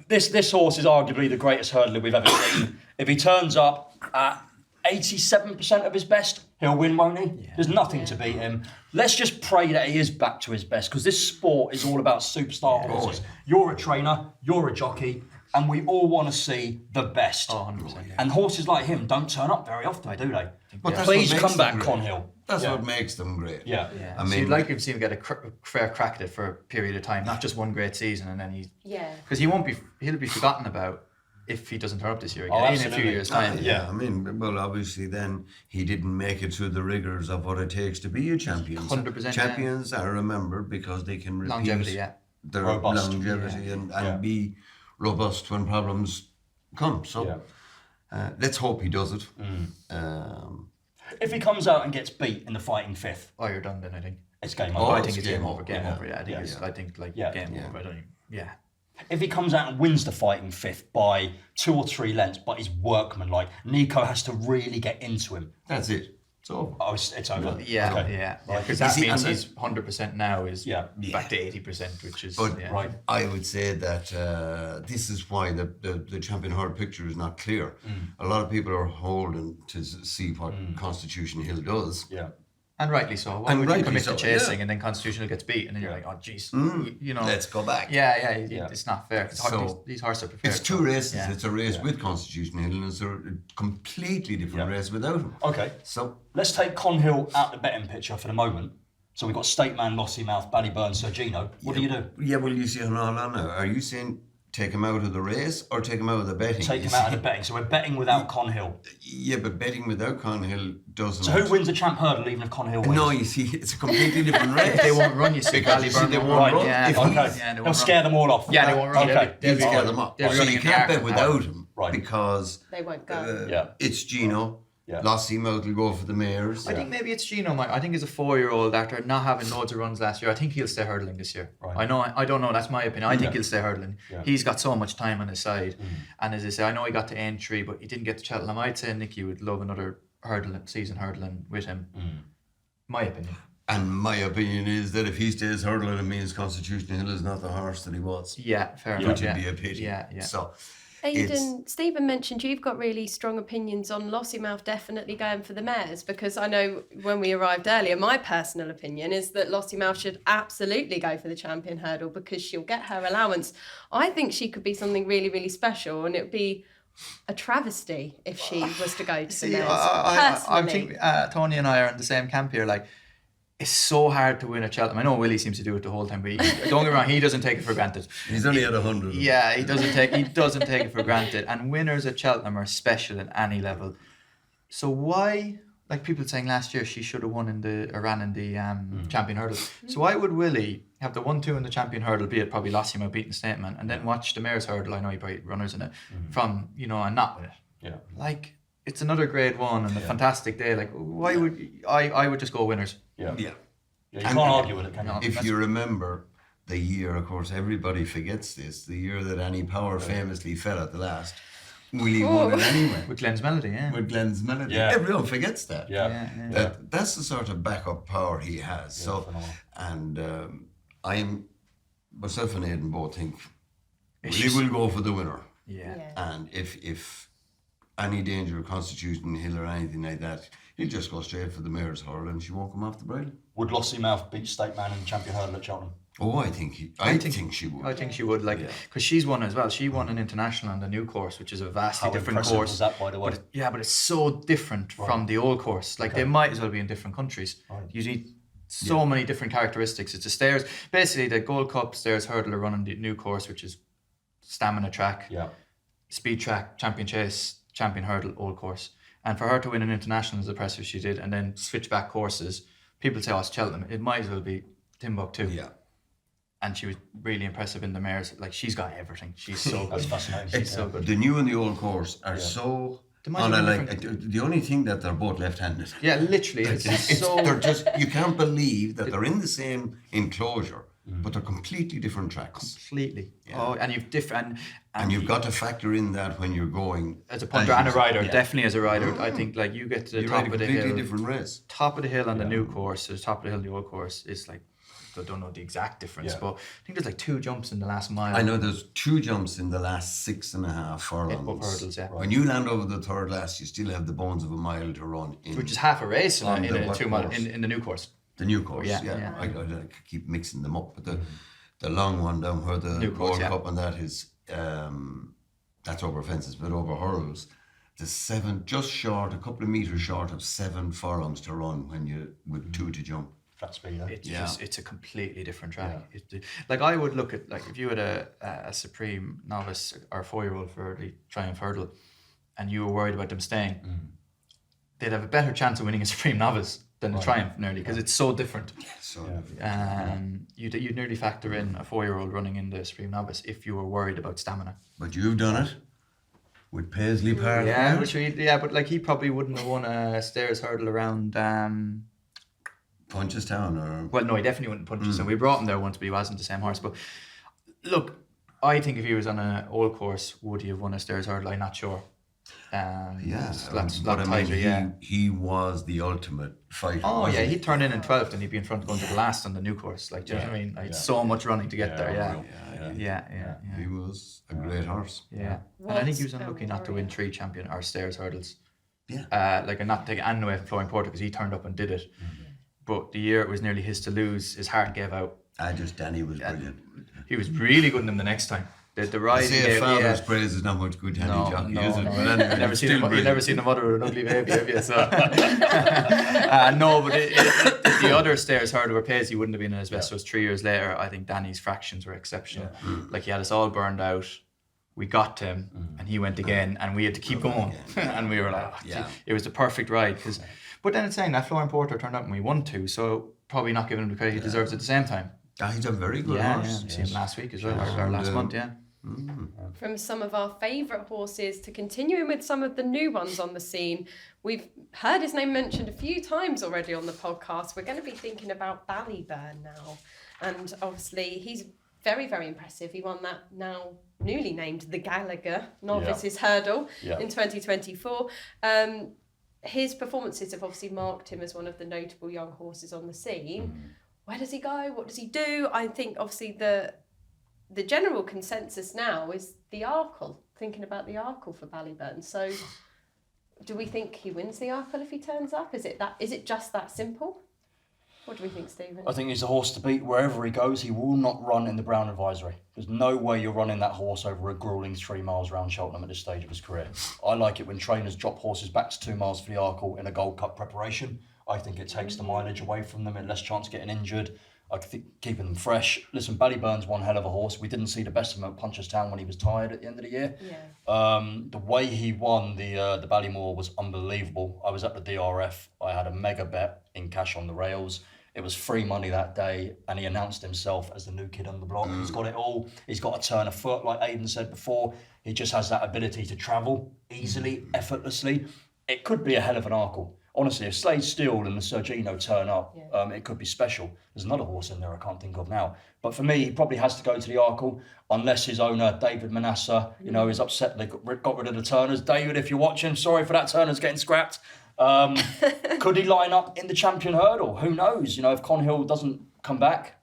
This horse is arguably the greatest hurdler we've ever seen. If he turns up at 87% of his best, he'll win, won't he? Yeah. There's nothing to beat him. Let's just pray that he is back to his best, because this sport is all about superstar horses. You're a trainer, you're a jockey, and we all want to see the best. 100%. Yeah. And horses like him don't turn up very often, do they? But Please come back, Con Hill. That's what makes them great. Yeah. I mean, so you'd like to see him get a fair crack at it for a period of time, not just one great season, and then because he'll be forgotten about if he doesn't turn up this year again, in a few years' time. I mean, well, obviously then he didn't make it through the rigours of what it takes to be a champion. 100%. Champions are remembered because they can repeat longevity, their robust. longevity and be robust when problems come. So let's hope he does it. If he comes out and gets beat in the fighting fifth, you're done then, I think. it's game Oh, over. I think it's game over. Game over. Yeah, I think Yeah. it's. I think game over. I don't even, If he comes out and wins the fighting fifth by 2 or 3 lengths, but he's workmanlike, Nico has to really get into him. That's it. It's over. Oh, it's over. Yeah. Because that means he's 100% now is back to 80%, which is But I would say that this is why the champion hurdle picture is not clear. A lot of people are holding to see what Constitution Hill does. Yeah. And rightly so. Why would you commit to chasing and then Constitutional gets beat and then you're like, oh jeez, you know. Let's go back. It's not fair. So these horses are prepared. It's 2 races. Yeah. It's a race with Constitution Hill and it's a completely different race without him. Okay. So let's take Con Hill out the betting picture for the moment. So we've got Stateman, Lossiemouth, Ballyburn, Sir Gino. What do you do? Yeah, well, you see, hold on now. Are you saying take him out of the race or take him out of the betting? Take him out of the betting. So we're betting without Con Hill. Yeah, but betting without Con Hill doesn't. So who wins the champ hurdle even if Con Hill wins? No, you see, it's a completely different race. They won't run, you see. They won't run. Yeah, they'll scare them all off. Yeah, they won't run. Okay. They'll scare them up. So you can't bet without him because they won't go. It's Gino. Lossiemouth will go for the mares. I think maybe it's Gino, Mike. I think he's a 4-year-old after not having loads of runs last year. I think he'll stay hurdling this year. Right. I don't know. That's my opinion. I think he'll stay hurdling. Yeah. He's got so much time on his side. And as I say, I know he got to entry, but he didn't get to Cheltenham. I'd say Nicky would love another season hurdling with him. My opinion. And my opinion is that if he stays hurdling, it means Constitution Hill is not the horse that he was. Yeah, fair enough. Which would be a pity. Yeah. So, Aiden, Stephen mentioned you've got really strong opinions on Lossiemouth definitely going for the mares, because I know when we arrived earlier, my personal opinion is that Lossiemouth should absolutely go for the champion hurdle because she'll get her allowance. I think she could be something really, really special, and it would be a travesty if she was to go to the mares. I think Tony and I are in the same camp here. Like, it's so hard to win at Cheltenham. I know Willie seems to do it the whole time, but don't get me wrong, he doesn't take it for granted. He's only at 100. Yeah, he doesn't take it for granted. And winners at Cheltenham are special at any level. So why, like people saying last year, she should have ran in the champion hurdle. So why would Willie have the 1-2 in the champion hurdle, be it probably Lossiemouth beating Stateman, and then watch the mare's hurdle? I know he probably runners in it from and not win it. Yeah, like. It's another grade 1 and a fantastic day. Like, why would I would just go winners? Yeah. You can't argue with it, can you? If you remember the year, of course, everybody forgets this, the year that Annie Power famously fell at the last. Willie won it anyway. With Glenn's Melody, Yeah. Everyone forgets that. Yeah. That's the sort of backup power he has. So, and myself and Aiden both think Willie will go for the winner. Yeah. And if any danger of Constitution Hill or anything like that, he'll just go straight for the mare's hurdle and she won't come off the bridle. Would Lossiemouth beat Stateman in champion hurdle at Cheltenham? Oh, I think she would. I think she would, because she's won as well. She won an international on the new course, which is a vastly different course. How impressive was that, by the way? But it's so different from the old course. Like, they might as well be in different countries. Right. You need so many different characteristics. It's a stairs. Basically, the Gold Cup stairs hurdle are running the new course, which is stamina track, speed track, champion chase, champion hurdle, old course. And for her to win an international as impressive she did, and then switch back courses, people say, it's Cheltenham. It might as well be Timbuktu. Yeah. And she was really impressive in the mares. Like, she's got everything. She's so good. That's fascinating. She's so good. The new and the old course are so... the only thing that they're both left-handed. Yeah, literally. They're just, you can't believe that they're in the same enclosure but they're completely different tracks. Completely. Yeah. Oh, and you've different. And you've got to factor in that when you're going As a punter and a rider, yeah. definitely as a rider, I think like you get to the You top ride a of the completely hill. different race. Top of the hill on the new course, the top of the hill on the old course is like, I don't know the exact difference, but I think there's like 2 jumps in the last mile. I know there's 2 jumps in the last 6.5 furlongs. Up hurdles, yeah. When you land over the third last, you still have the bones of a mile to run in. Which is half a race On in the a what 2 mile course? in the new course. The new course, Yeah, yeah. yeah. I keep mixing them up, but the long one down where the New course, World yeah. Cup and that is, that's over fences, but over hurdles, the 7, just short, a couple of meters short of 7 furlongs to run when you with 2 to jump. Flat speed, It's Yeah. just, it's a completely different track. Like I would look at, like if you had a supreme novice or 4-year-old for the Triumph hurdle and you were worried about them staying, they'd have a better chance of winning a supreme novice than a Triumph nearly, because it's so different. So You'd nearly factor in a 4-year-old running in the supreme novice if you were worried about stamina. but you've done it with Paisley Park. But like he probably wouldn't have won a stairs hurdle around. Punchestown or Well, no, he definitely wouldn't punch us. And we brought him there once, but he wasn't the same horse. But look, I think if he was on an old course, would he have won a stairs hurdle? I'm not sure. but I mean, he was the ultimate fighter. Oh wasn't yeah, he? he'd turn in 12th and he'd be in front going to the last on the new course. Like, do you know what I mean? Like, so much running to get there. Yeah. He was a great horse. And I think he was unlucky not to win 3 champion or stairs hurdles. Yeah. Like, and not taking anything away from Flowing Porter because he turned up and did it. But the year it was nearly his to lose, his heart gave out. Danny was brilliant. He was really good in him the next time. The ride I say a father's praise is not much good handy jockey, is it? But anyway, You've never seen a mother with an ugly baby, have you? So. No, but the other stairs hurdle where Paisley wouldn't have been in his best was 3 years later. I think Danny's fractions were exceptional. Like he had us all burned out. We got to him and he went again and we had to keep going. And we were like, it was the perfect ride. But then it's saying that Florian Porter turned up and we won 2, so probably not giving him the credit he deserves at the same time. He's a very good horse. Seen him last week as well, or last month, From some of our favourite horses to continuing with some of the new ones on the scene, we've heard his name mentioned a few times already on the podcast. We're going to be thinking about Ballyburn now. And obviously he's very, very impressive. He won that now newly named the Gallagher Novices Hurdle in 2024. His performances have obviously marked him as one of the notable young horses on the scene. Where does he go? What does he do? I think obviously the general consensus now is the Arkle, thinking about the Arkle for Ballyburn. So do we think he wins the Arkle if he turns up? Is it just that simple? What do we think, Stephen? I think he's a horse to beat wherever he goes. He will not run in the Brown Advisory. There's no way you're running that horse over a gruelling 3 miles around Cheltenham at this stage of his career. I like it when trainers drop horses back to 2 miles for the Arkle in a Gold Cup preparation. I think it takes the mileage away from them and less chance of getting injured. I think keeping them fresh. Listen, Ballyburn's one hell of a horse. We didn't see the best of him at Punchestown when he was tired at the end of the year. The way he won the Ballymore was unbelievable. I was at the DRF. I had a mega bet in cash on the rails. It was free money that day, and he announced himself as the new kid on the block. He's got it all. He's got a turn of foot, like Aiden said before. He just has that ability to travel easily, effortlessly. It could be a hell of an Arkle. Honestly, if Slade Steele and the Sergino turn up, it could be special. There's another horse in there I can't think of now. But for me, he probably has to go to the Arkle, unless his owner, David Manasseh, is upset they got rid of the Turners. David, if you're watching, sorry for that, Turners getting scrapped. Could he line up in the champion hurdle? Who knows? If Conhill doesn't come back,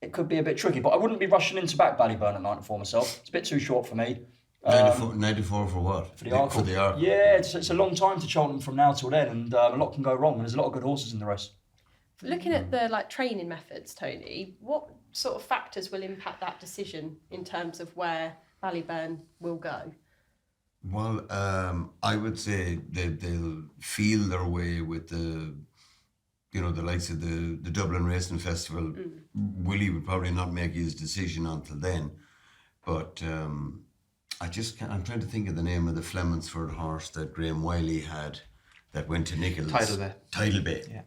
it could be a bit tricky. But I wouldn't be rushing into back Ballyburn at 94 myself. It's a bit too short for me. 94 for what? For the Arkle. For the Arkle. Yeah, it's a long time to Cheltenham from now till then, and a lot can go wrong. And there's a lot of good horses in the race. Looking at the training methods, Tony, what sort of factors will impact that decision in terms of where Ballyburn will go? Well, I would say they'll feel their way with the likes of the Dublin Racing Festival. Willie would probably not make his decision until then, but I'm trying to think of the name of the Flemonsford horse that Graham Wiley had that went to Nichols. Tidal Bay. Yeah.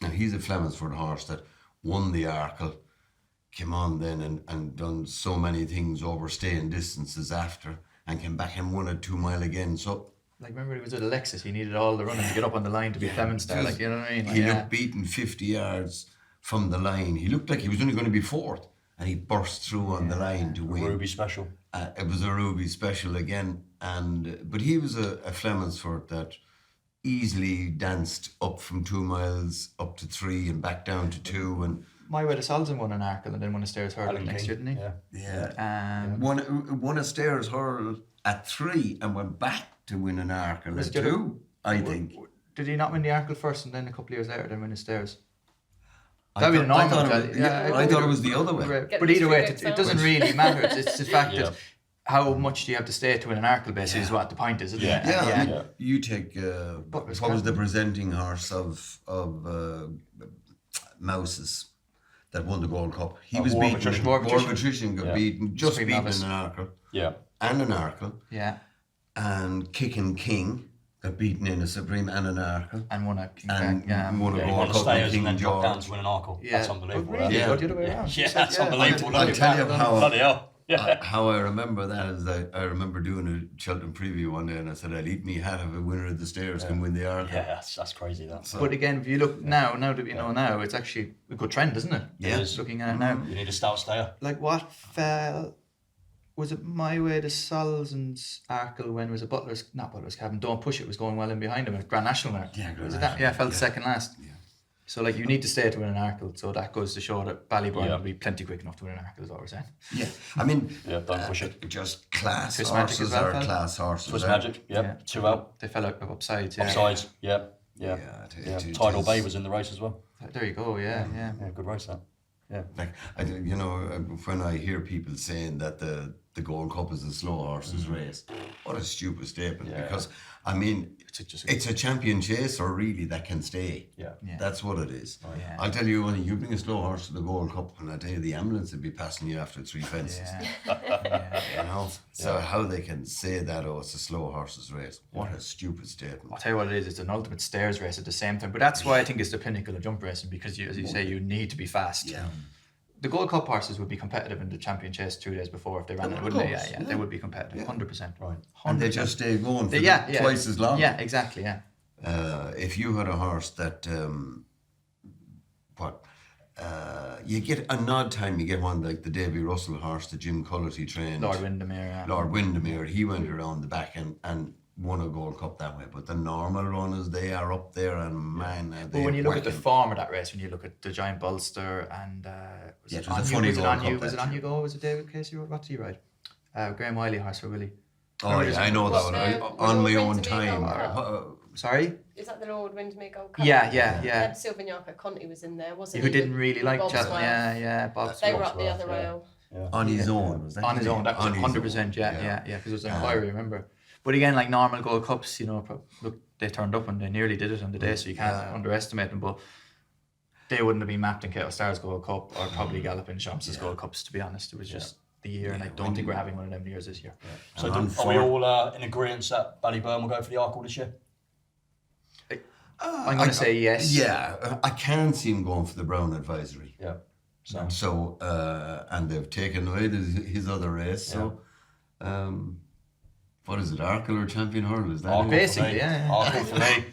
Now he's a Flemonsford horse that won the Arkle, came on then and done so many things over staying distances after, and came back and won a 2 mile again. So remember he was at Alexis, he needed all the running to get up on the line to be Clemens there, you know what I mean? He looked beaten 50 yards from the line. He looked like he was only going to be fourth, and he burst through on the line to win. Ruby special. It was a Ruby special again, but he was a Flemonsford that easily danced up from 2 miles up to 3 and back down to 2 and. My way to Salzin won an Arkle and then won a stairs hurling Alan next King, year, didn't he? Yeah. Won a stairs hurl at 3 and went back to win an Arkle at 2, I think. Did he not win the Arkle first and then a couple of years later then win the stairs? I thought it was the other way. But either way, it doesn't really matter. It's the fact that how much do you have to stay to win an Arkle basically is what the point is, isn't it? Yeah. You take what was the presenting horse of Mouse's that won the Gold Cup. He was beaten. War Patrician got beaten, just beaten in an Arkle. Yeah. And an Arkle. Yeah. And Kicking King got beaten in a Supreme and an Arkle. And won a King and won a Gold Cup and King then dropped George. down to win an Arkle. That's unbelievable. Really? Go the other way around. Yeah, that's unbelievable. I'll tell you how. Bloody hell. Yeah. How I remember that is I remember doing a Cheltenham preview one day and I said I'd eat me hat if a winner of the stairs can win the Arkle. Yeah, that's crazy. That. But again, if you look now that we know now, it's actually a good trend, isn't it? Yeah. Looking at it now. You need a stout stayer. Like what fell, was it My Way to Salzin's Arkle when was it not Butler's Cabin, Don't Push It was going well in behind him at Grand National there. Yeah, Grand Was it National, that? Yeah, fell second last. Yeah. So like you need to stay to win an Arkle, so that goes to show that Ballyburn will be plenty quick enough to win an Arkle, is what we're saying. Yeah, I mean, don't push it. Just class Swiss horses Magic as well, are class horses. Swiss Magic, yeah. 2 out. They fell out upsides. Yeah. Offsides, yeah. Tidal Bay was in the race as well. There you go. Yeah. Yeah, good race that. Yeah. Like when I hear people saying that the Gold Cup is a slow horses race, what a stupid statement! Because I mean, it's a champion chaser really that can stay. Yeah. That's what it is. Oh, yeah. I'll tell you, when you bring a slow horse to the Gold Cup, and I tell you, the ambulance will be passing you after 3 fences. You know, so how they can say that? Oh, it's a slow horses race. What a stupid statement! I'll tell you what it is. It's an ultimate stairs race at the same time. But that's why I think it's the pinnacle of jump racing, because as you say, you need to be fast. Yeah. The Gold Cup horses would be competitive in the champion chase 2 days before if they ran it, wouldn't they? Yeah, they would be competitive, 100%. Right. 100%. And they just stay going for twice as long. Yeah, exactly. Yeah. If you had a horse that, you get an odd time, you get one like the Davy Russell horse that Jim Cullity trained. Lord Windermere. Lord Windermere, he went around the back and won a Gold Cup that way. But the normal runners, they are up there and man. But when you look at the form of that race, when you look at the Giant Bolster and was it on you go? Was it David Casey? What did he ride? Graham Wiley horse for Willie. Oh yeah, I know that one. On my own time. Sorry? Is that the Lord Windermere Gold Cup? Yeah. Silvagnac Conti was in there, wasn't Who he? didn't really like Bobsworth. Yeah, Bob. They were up the other rail. On his own, was that? On his own, that was 100%, yeah, because it was an inquiry, remember. But again, like normal Gold Cups, look, they turned up and they nearly did it on the day, so you can't underestimate them. But they wouldn't have been mapped in Kettle Stars Gold Cup or probably Galloping Champs' Gold Cups, to be honest. It was just the year, and I don't think we're having one of them years this year. So are we all in agreement that Ballyburn will go for the Arkle this year? I'm going to say yes. Yeah, I can't see him going for the Brown Advisory. Yeah. So and they've taken away his other race. So, what is it? Arkle or Champion Hurl? Is that Arkle basically? Arkle for me,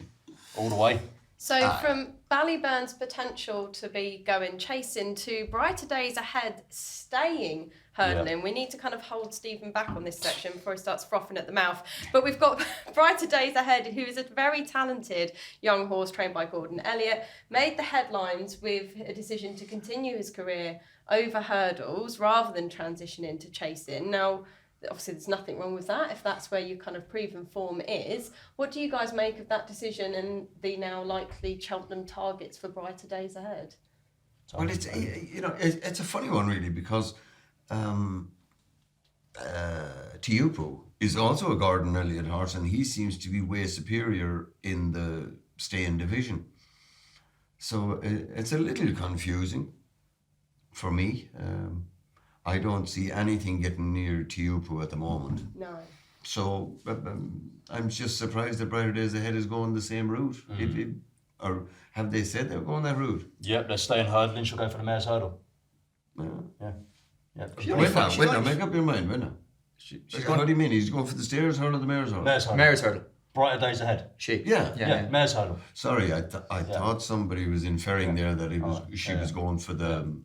all the way. So from Ballyburn's potential to be going chasing to brighter days ahead, staying hurdling, we need to kind of hold Stephen back on this section before he starts frothing at the mouth. But we've got brighter days ahead, who is a very talented young horse trained by Gordon Elliott, made the headlines with a decision to continue his career over hurdles rather than transition into chasing. Now, obviously there's nothing wrong with that if that's where your kind of proven form is. What do you guys make of that decision and the now likely Cheltenham targets for brighter days ahead? Well, it's a funny one really, because Tiupu is also a Gordon Elliott horse, and he seems to be way superior in the staying division. So it's a little confusing for me. I don't see anything getting near Tiupu at the moment. No. So I'm just surprised that Brighter Days Ahead is going the same route. Or have they said they're going that route? Yep, they're staying hurdling. She'll go for the mare's hurdle. Yeah. When now? Make up your mind. When now? How do you mean? He's going for the stairs hurdle or the mare's hurdle? Mare's hurdle. Mare's hurdle. Brighter days ahead. Yeah. Mare's hurdle. Sorry, I thought somebody was inferring there that she was going for the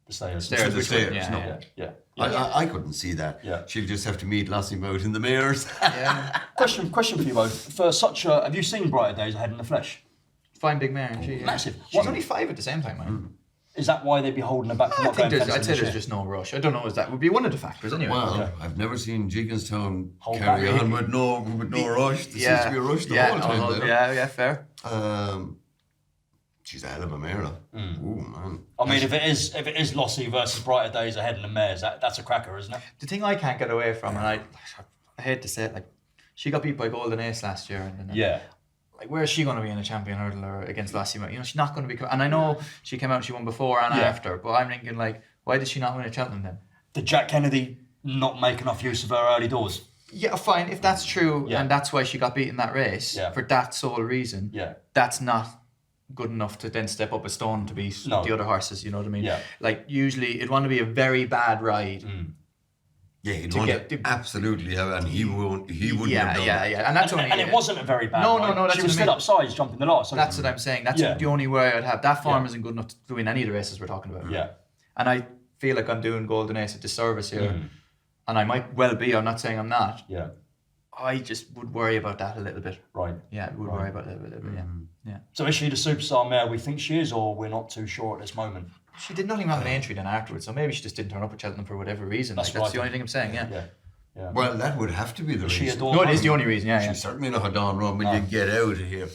Stairs. Stairs, the which stairs. one? No. Yeah. I couldn't see that. Yeah. She'd just have to meet Lassie Mout in the mares. Question for you both. For such a, have you seen Brighter Days Ahead in the flesh? Fine big mare, isn't she? Yeah. Massive. She's only 5 at the same time, man. Is that why they'd be holding her back from I not think going I'd fencing say this there's year? just no rush. I don't know, that would be one of the factors anyway. Well, I've never seen Jigginstown Hold carry back. on with no rush. There seems to be a rush the whole time there. Yeah, fair. She's a hell of a mare. Ooh, man. I mean, if it is Lossie versus Brighter Days Ahead in the mares, that's a cracker, isn't it? The thing I can't get away from, and I hate to say it, like, she got beat by Golden Ace last year, and then, like, where is she going to be in a champion hurdle or against Lassie? You know, she's not going to be. And I know she came out and she won before and after, but I'm thinking, like, why did she not win at Cheltenham then? Did Jack Kennedy not make enough use of her early doors? Yeah, fine. If that's true, and that's why she got beat in that race for that sole reason, that's not good enough to then step up a stone to beat the other horses. You know what I mean? Yeah. Like, usually it'd want to be a very bad ride. Yeah, he'd want to absolutely have, and he wouldn't have done that. Yeah, and that's only. And it wasn't a very bad No, ride. that's she what was I mean. still upsides jumping the last. That's what I'm saying. That's the only way I'd have. That form isn't good enough to win any of the races we're talking about. Yeah. And I feel like I'm doing Golden Ace a disservice here, and I might well be. I'm not saying I'm not. Yeah. I just would worry about that a little bit. Right. Yeah, I would worry about it a little bit. Yeah. So is she the superstar mare we think she is, or we're not too sure at this moment? She did nothing wrong in entry then afterwards, so maybe she just didn't turn up at Cheltenham for whatever reason. That's the only thing I'm saying. Yeah. Well, that would have to be the reason. No, it is the only reason. She's certainly not a Dawn Run when you get out of here.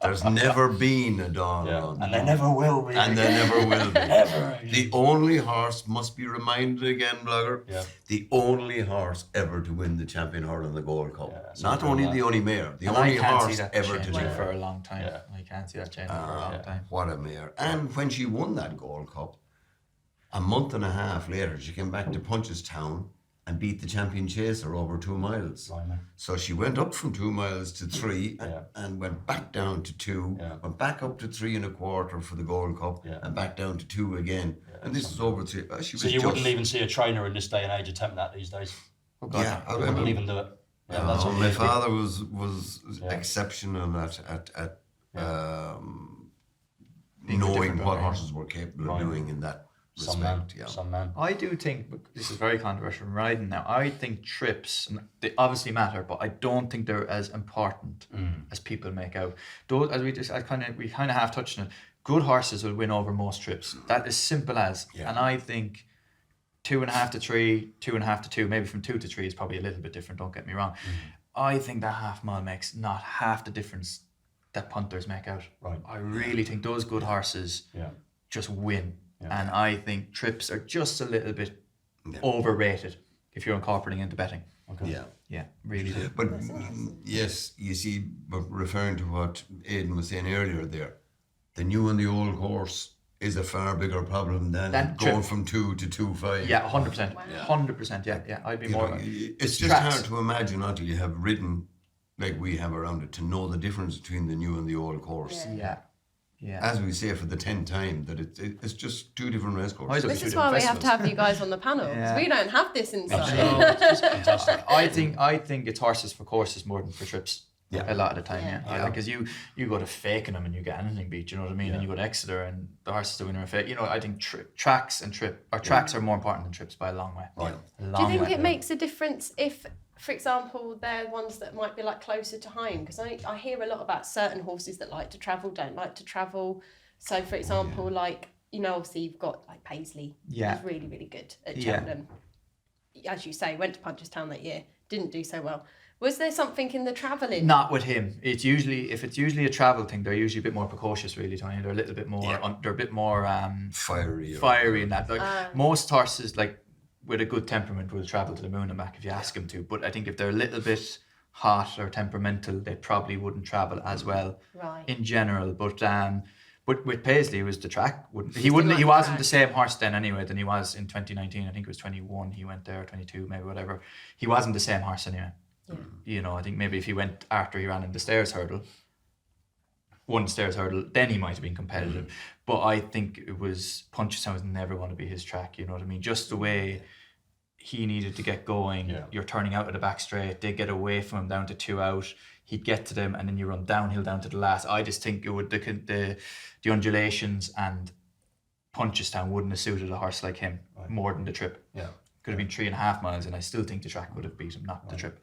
There's never been a Dawn Run. And there never will be. And there never will be. Ever. The only horse, must be reminded again, Blogger, the only horse ever to win the champion hurdle in the Gold Cup. Not only the only mare, the only horse ever to do it. For a long time. Yeah. I can't see that changing for a long time. What a mare. And when she won that Gold Cup, a month and a half later, she came back to Punchestown and beat the champion chaser over 2 miles. Right. So she went up from 2 miles to 3 and went back down to 2, went back up to 3 1/4 for the Gold Cup and back down to 2 again. And this is over 3. So you wouldn't even see a trainer in this day and age attempt that these days? Yeah, I wouldn't even do it. Yeah, that's my father was exceptional at knowing what horses were capable of doing in that respect. Some man. I do think, this is very controversial in riding now, I think trips, and they obviously matter, but I don't think they're as important as people make out. Those, as we kind of half touched on it, good horses will win over most trips. That is simple as. And I think 2.5 to 3, 2.5 to 2, maybe from 2 to 3 is probably a little bit different, don't get me wrong. I think that half mile makes not half the difference that punters make out. Right. I really think those good horses just win. And I think trips are just a little bit overrated if you're incorporating into betting. Okay. Yeah, really do. But yes, you see, but referring to what Aiden was saying earlier there, the new and the old horse is a far bigger problem than going from 2 to 2.5. Yeah, 100%. 100%, yeah. I'd be more... It's just hard to imagine until you have ridden like we have around it to know the difference between the new and the old course. Yeah. As we say for the 10th time, that it's just 2 different race courses. This is why we have to have you guys on the panel, because we don't have this insight. It's just fantastic. I think it's horses for courses more than for trips. A lot of the time, because you go to Fakenham and you get anything beat, you know what I mean? And you go to Exeter and the horses are winning a Fake. You know, I think tracks are more important than trips by a long way. Right. Do you think it makes a difference if, for example, they're ones that might be like closer to home? Because I hear a lot about certain horses that like to travel, don't like to travel. So, for example, like, you know, obviously you've got like Paisley, who's really, really good at Cheltenham. As you say, went to Punchestown that year, didn't do so well. Was there something in the travelling? Not with him. If it's usually a travel thing, they're usually a bit more precocious, really, Tony. They're a little bit more, they're a bit more fiery in that. Like most horses, like with a good temperament, will travel to the moon and back if you ask them to. But I think if they're a little bit hot or temperamental, they probably wouldn't travel as well in general. But with Paisley, it was the track. He wasn't the same horse then anyway than he was in 2019. I think it was 21. He went there, 22, maybe whatever. He wasn't the same horse anyway. You know, I think maybe if he went after he ran in the one stairs hurdle, then he might have been competitive. But I think it was Punchestown was never going to be his track. You know what I mean? Just the way he needed to get going. Yeah. You're turning out of the back straight. They get away from him down to 2 out. He'd get to them, and then you run downhill down to the last. I just think it would the undulations and Punchestown wouldn't have suited a horse like him more than the trip. Yeah. Could have been 3.5 miles, and I still think the track would have beat him, not the trip.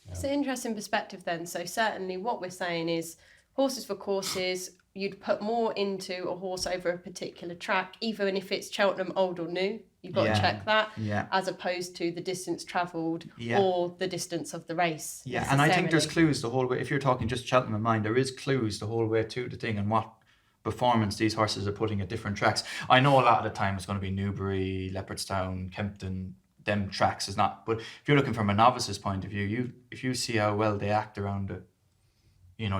It's an interesting perspective then. So certainly what we're saying is horses for courses, you'd put more into a horse over a particular track, even if it's Cheltenham old or new. You've got to check that, as opposed to the distance travelled or the distance of the race. Yeah, and I think there's clues the whole way. If you're talking just Cheltenham in mind, there is clues the whole way to the thing and what performance these horses are putting at different tracks. I know a lot of the time it's going to be Newbury, Leopardstown, Kempton, them tracks is not. But if you're looking from a novice's point of view, if you see how well they act around it,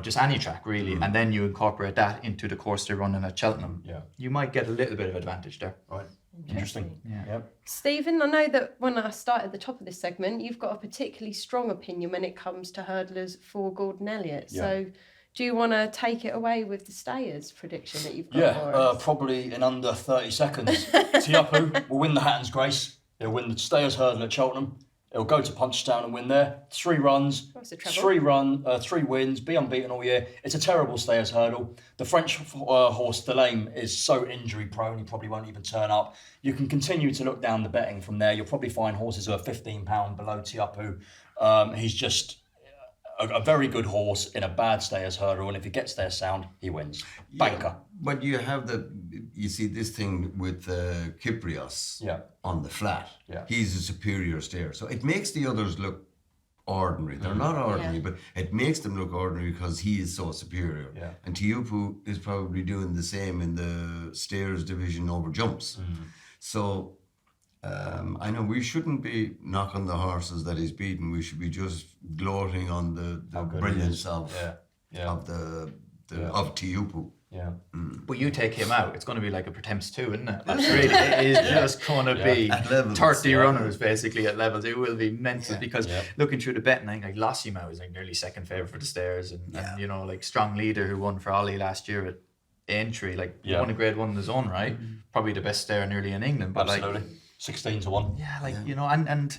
just any track really, and then you incorporate that into the course they're running at Cheltenham, you might get a little bit of advantage there. Right. Interesting. Yeah. Stephen, I know that when I started at the top of this segment, you've got a particularly strong opinion when it comes to hurdlers for Gordon Elliott. Yeah. So do you want to take it away with the stayers prediction that you've got for us? Probably in under 30 seconds. Tiapu will win the Hatton's Grace. He'll win the Stayers Hurdle at Cheltenham. He'll go to Punchestown and win there. 3 runs, 3 wins, be unbeaten all year. It's a terrible Stayers Hurdle. The French horse Delame is so injury prone, he probably won't even turn up. You can continue to look down the betting from there. You'll probably find horses who are £15 below Tiapu. He's just a very good horse in a bad Stayers Hurdle, and if he gets there sound, he wins. Banker. But you have you see this thing with Kyprios on the flat. Yeah. He's a superior stayer. So it makes the others look ordinary. They're not ordinary, but it makes them look ordinary because he is so superior. Yeah. And Tiapu is probably doing the same in the stayers division over jumps. So I know we shouldn't be knocking the horses that he's beaten. We should be just gloating on the brilliance of Tiapu. Yeah. But you take him out, it's going to be like a Pretemps 2, isn't it? That's really, it is just going to be levels, 30 runners basically at levels. It will be mental because looking through the betting, I think like Lossimo is like nearly second favourite for the Stayers, and like Strong Leader who won for Ollie last year at Aintree, won a Grade 1 in his own right, probably the best stayer nearly in England. But absolutely. 16-1. Yeah, and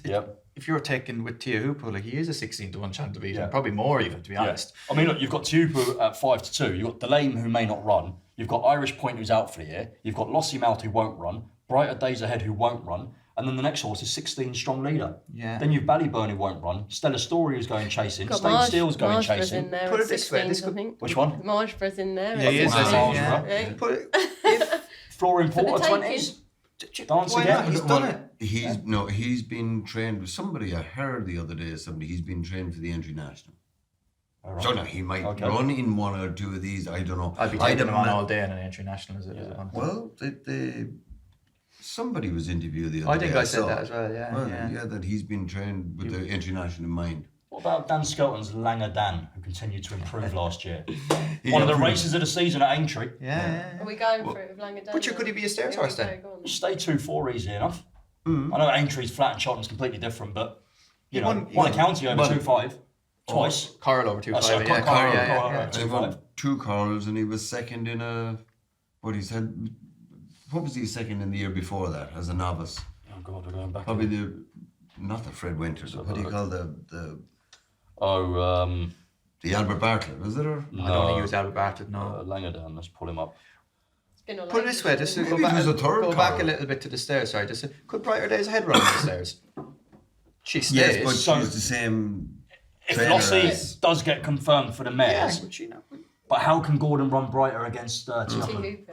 if you're taking with Tiahupu, he is a 16-1 chance to beat him, probably more even, to be honest. I mean, look, you've got Tiahupu at 5-2. You've got Delame who may not run. You've got Irish Point who's out for the year. You've got Lossy Mouth who won't run. Brighter Days Ahead who won't run. And then the next horse is 16 Strong Leader. Yeah. Then you've Ballyburn who won't run. Stella Story who's going chasing. State Steel's going chasing. In there Put at it this way. 16s, I think. Which one? Margebrough's in there. Yeah, he is. Put it. Flooring Porter 20s. Dance Why again. not? He's done it. He's been trained with somebody. I heard the other day he's been trained for the Entry National. Right. So now he might run in 1 or 2 of these. I don't know. I'd be taking him on all day in an Entry National. Well, somebody was interviewed the other day. I think I said that as well. Yeah, that he's been trained with the Entry National in mind. What about Dan Skelton's Langer Dan, who continued to improve last year? One of the races of the season at Aintree. Are we going for it with Langer Dan? But could he be a stairs horse then? Stay 2-4 easy enough. I know Aintree's flat and Cheltenham's completely different, but won a county over 2-5 twice. Coral over 2-5. They won 2 Corals, and he was second in what was he second in the year before that as a novice? Oh God, we're going back. Probably not the Fred Winters. What do you call the Albert Bartlett, was it? Or? No, I don't think he was Albert Bartlett, no. Langer Dan, let's pull him up. Put it this way, just to go back a little bit to the Stairs, sorry. Could Brighter Days Ahead run on the Stairs? She stays. Yes, but she was the same. If Lossy does get confirmed for the mares, but how can Gordon run Brighter against Tiahupu?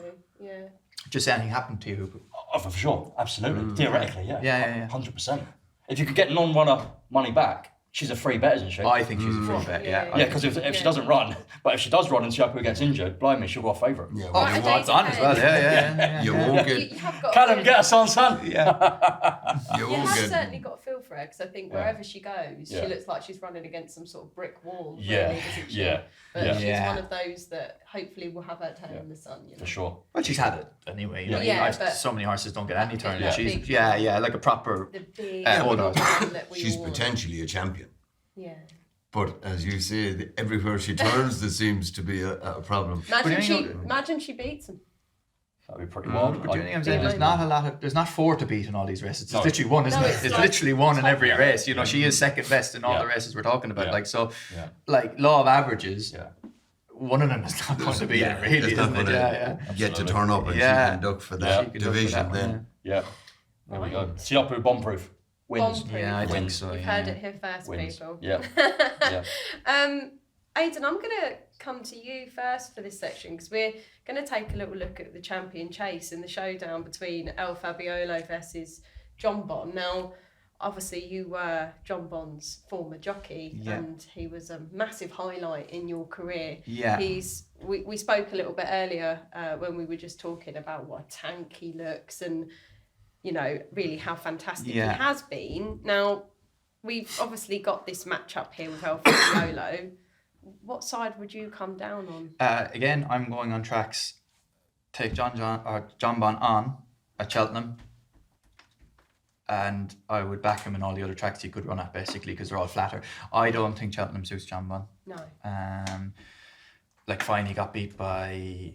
Just anything happened to you? Oh, for sure, absolutely. Theoretically, yeah. 100%. If you could get non-runner money back, she's a free bet, isn't she? I think she's a free bet, yeah. Yeah, because if she doesn't run, but if she does run and Tiahupu gets injured, blimey, she'll go a favourite. Yeah, you want on as well, yeah. You won't get... Callum, get us on, son! Yeah. You have certainly got a feel for her, because I think wherever she goes, she looks like she's running against some sort of brick wall, really, doesn't she? But she's one of those that hopefully will have her turn in the sun, For sure. Well, she's had it anyway. But so many horses don't get any turn. She's big, like a proper... She's potentially a champion. Yeah. But as you say, everywhere she turns, there seems to be a problem. Imagine she beats him. That'd be pretty wild. But do you know what I'm saying? There's not 4 to beat in all these races. There's literally 1, isn't No, it? it's It's like literally 1 in every top, race. You know, she is second best in all the races we're talking about. Yeah. Like, so, Yeah. like, law of averages, Yeah. one of them is not going to beat it, really, It's not isn't it? gonna Yeah. get to turn up and Yeah. she can duck for Yeah. that She could duck for division that one, then. Yeah. There we go. See up with bomb-proof. Wins. Bomb-proof. Yeah, I think Wins. so. You've Yeah. heard it here first, Wins. people. Yeah. Yeah. Aidan, I'm going to come to you first for this section because we're going to take a little look at the champion chase and the showdown between El Fabiolo versus John Bon. Now, obviously, you were John Bon's former jockey, and he was a massive highlight in your career. Yeah. We spoke a little bit earlier when we were just talking about what a tank he looks and, you know, really how fantastic he has been. Now, we've obviously got this matchup here with El Fabiolo. What side would you come down on? Again, I'm going on tracks. Take John Bon on at Cheltenham, and I would back him in all the other tracks he could run at, basically, because they're all flatter. I don't think Cheltenham suits John Bon. No. Like, fine, he got beat by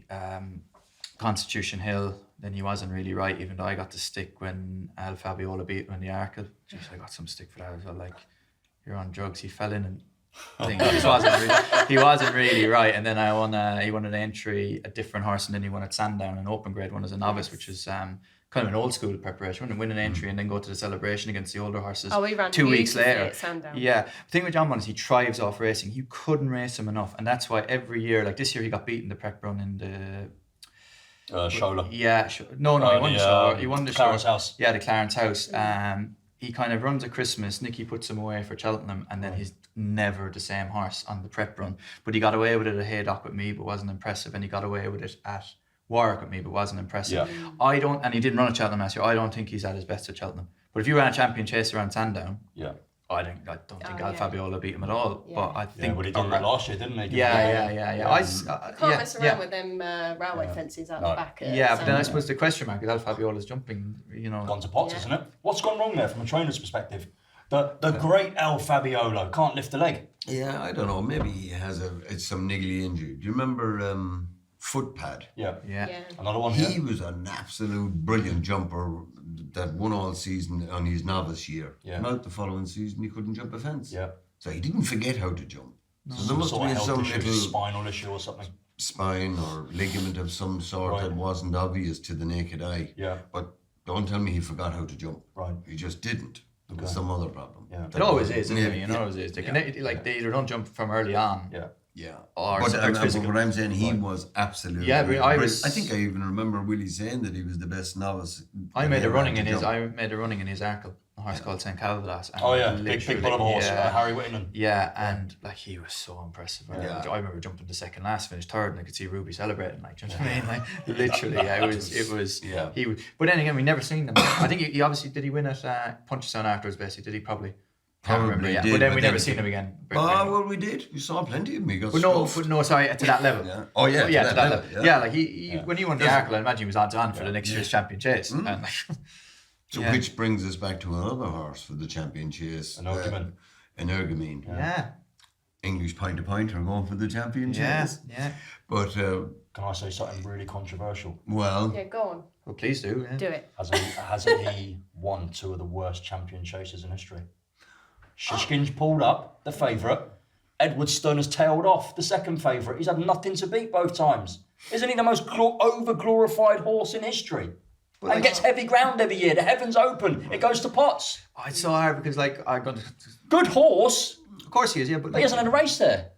Constitution Hill. Then he wasn't really right, even though I got the stick when Al Fabiola beat him in the Arkle. Jeez, I got some stick for that as well. Like, you're on drugs. He fell in and he wasn't really right. And then he won an entry, a different horse, and then he won at Sandown, an open grade one as a novice, which is kind of an old school preparation. Win an entry and then go to the celebration against the older horses. Oh, he ran 2 weeks later. at Sandown. Yeah. The thing with John Bon is he thrives off racing. You couldn't race him enough, and that's why every year, like this year, he got beaten the prep run in the Shola. Yeah, no, he won the show. He won the Clarence show. House. Yeah, the Clarence House. He kind of runs at Christmas. Nicky puts him away for Cheltenham, and then he's never the same horse on the prep run. But he got away with it at Haydock with me, but wasn't impressive, and he got away with it at Warwick with me, but wasn't impressive. Yeah. And he didn't run at Cheltenham last year. I don't think he's at his best at Cheltenham. But if you ran a champion chase around Sandown, I don't think Al Fabiola beat him at all. Yeah. But I think but he did that last year, didn't he? Yeah. You can't mess around with them railway fences out the back. But then I suppose the question mark is Al Fabiola's jumping, you know. Gone to pots, isn't it? What's gone wrong there from a trainer's perspective? The great El Fabiolo can't lift a leg. Yeah, I don't know. Maybe he has some niggly injury. Do you remember Footpad? Yeah. Another one. He was an absolute brilliant jumper that won all season on his novice year. Yeah. And out the following season, he couldn't jump a fence. Yeah. So he didn't forget how to jump. No. So there must have been some little spinal issue or something. Spine or ligament of some sort that wasn't obvious to the naked eye. Yeah. But don't tell me he forgot how to jump. Right. He just didn't. There was some other problem. Yeah. It always is, isn't it? You know, it always is. They they either don't jump from early on. Yeah. Yeah. Or But physical. what I'm saying, he was absolutely. Yeah, but I think I even remember Willie saying that he was the best novice. I made a running in his Arkle, a horse called St. Calvados. Oh yeah, big bull of a horse, Harry Whittingham. Yeah, and like he was so impressive. Yeah. I remember jumping to second last, finished third, and I could see Ruby celebrating. Like, do you know what I mean? Like, literally, it was. Yeah. He was, but then again, we never seen them. I think he obviously did. He win at Punchestown afterwards, basically. Did he probably? Probably yeah. did, But then we never seen him again. Well, we did. We saw plenty of him. He got But no, sorry, to that level. Yeah. Oh yeah, to that level. Yeah, like he when he won the Arkle, I imagine he was odds on for the next year's champion chase. And like, So which brings us back to another horse for the champion chase. Energumene. Yeah. English pointer going for the champion chase. Yeah. But can I say something really controversial? Well, Yeah, go on. Well, please do. Yeah. Do it. Hasn't he won 2 of the worst champion chases in history? Shishkin's pulled up, the favourite. Edwardstone has tailed off, the second favourite. He's had nothing to beat both times. Isn't he the most over-glorified horse in history? And gets heavy ground every year. The heavens open. It goes to pots. Oh, it's so hard because I'm going to... Good horse. Of course he is, yeah. But He hasn't had a race there.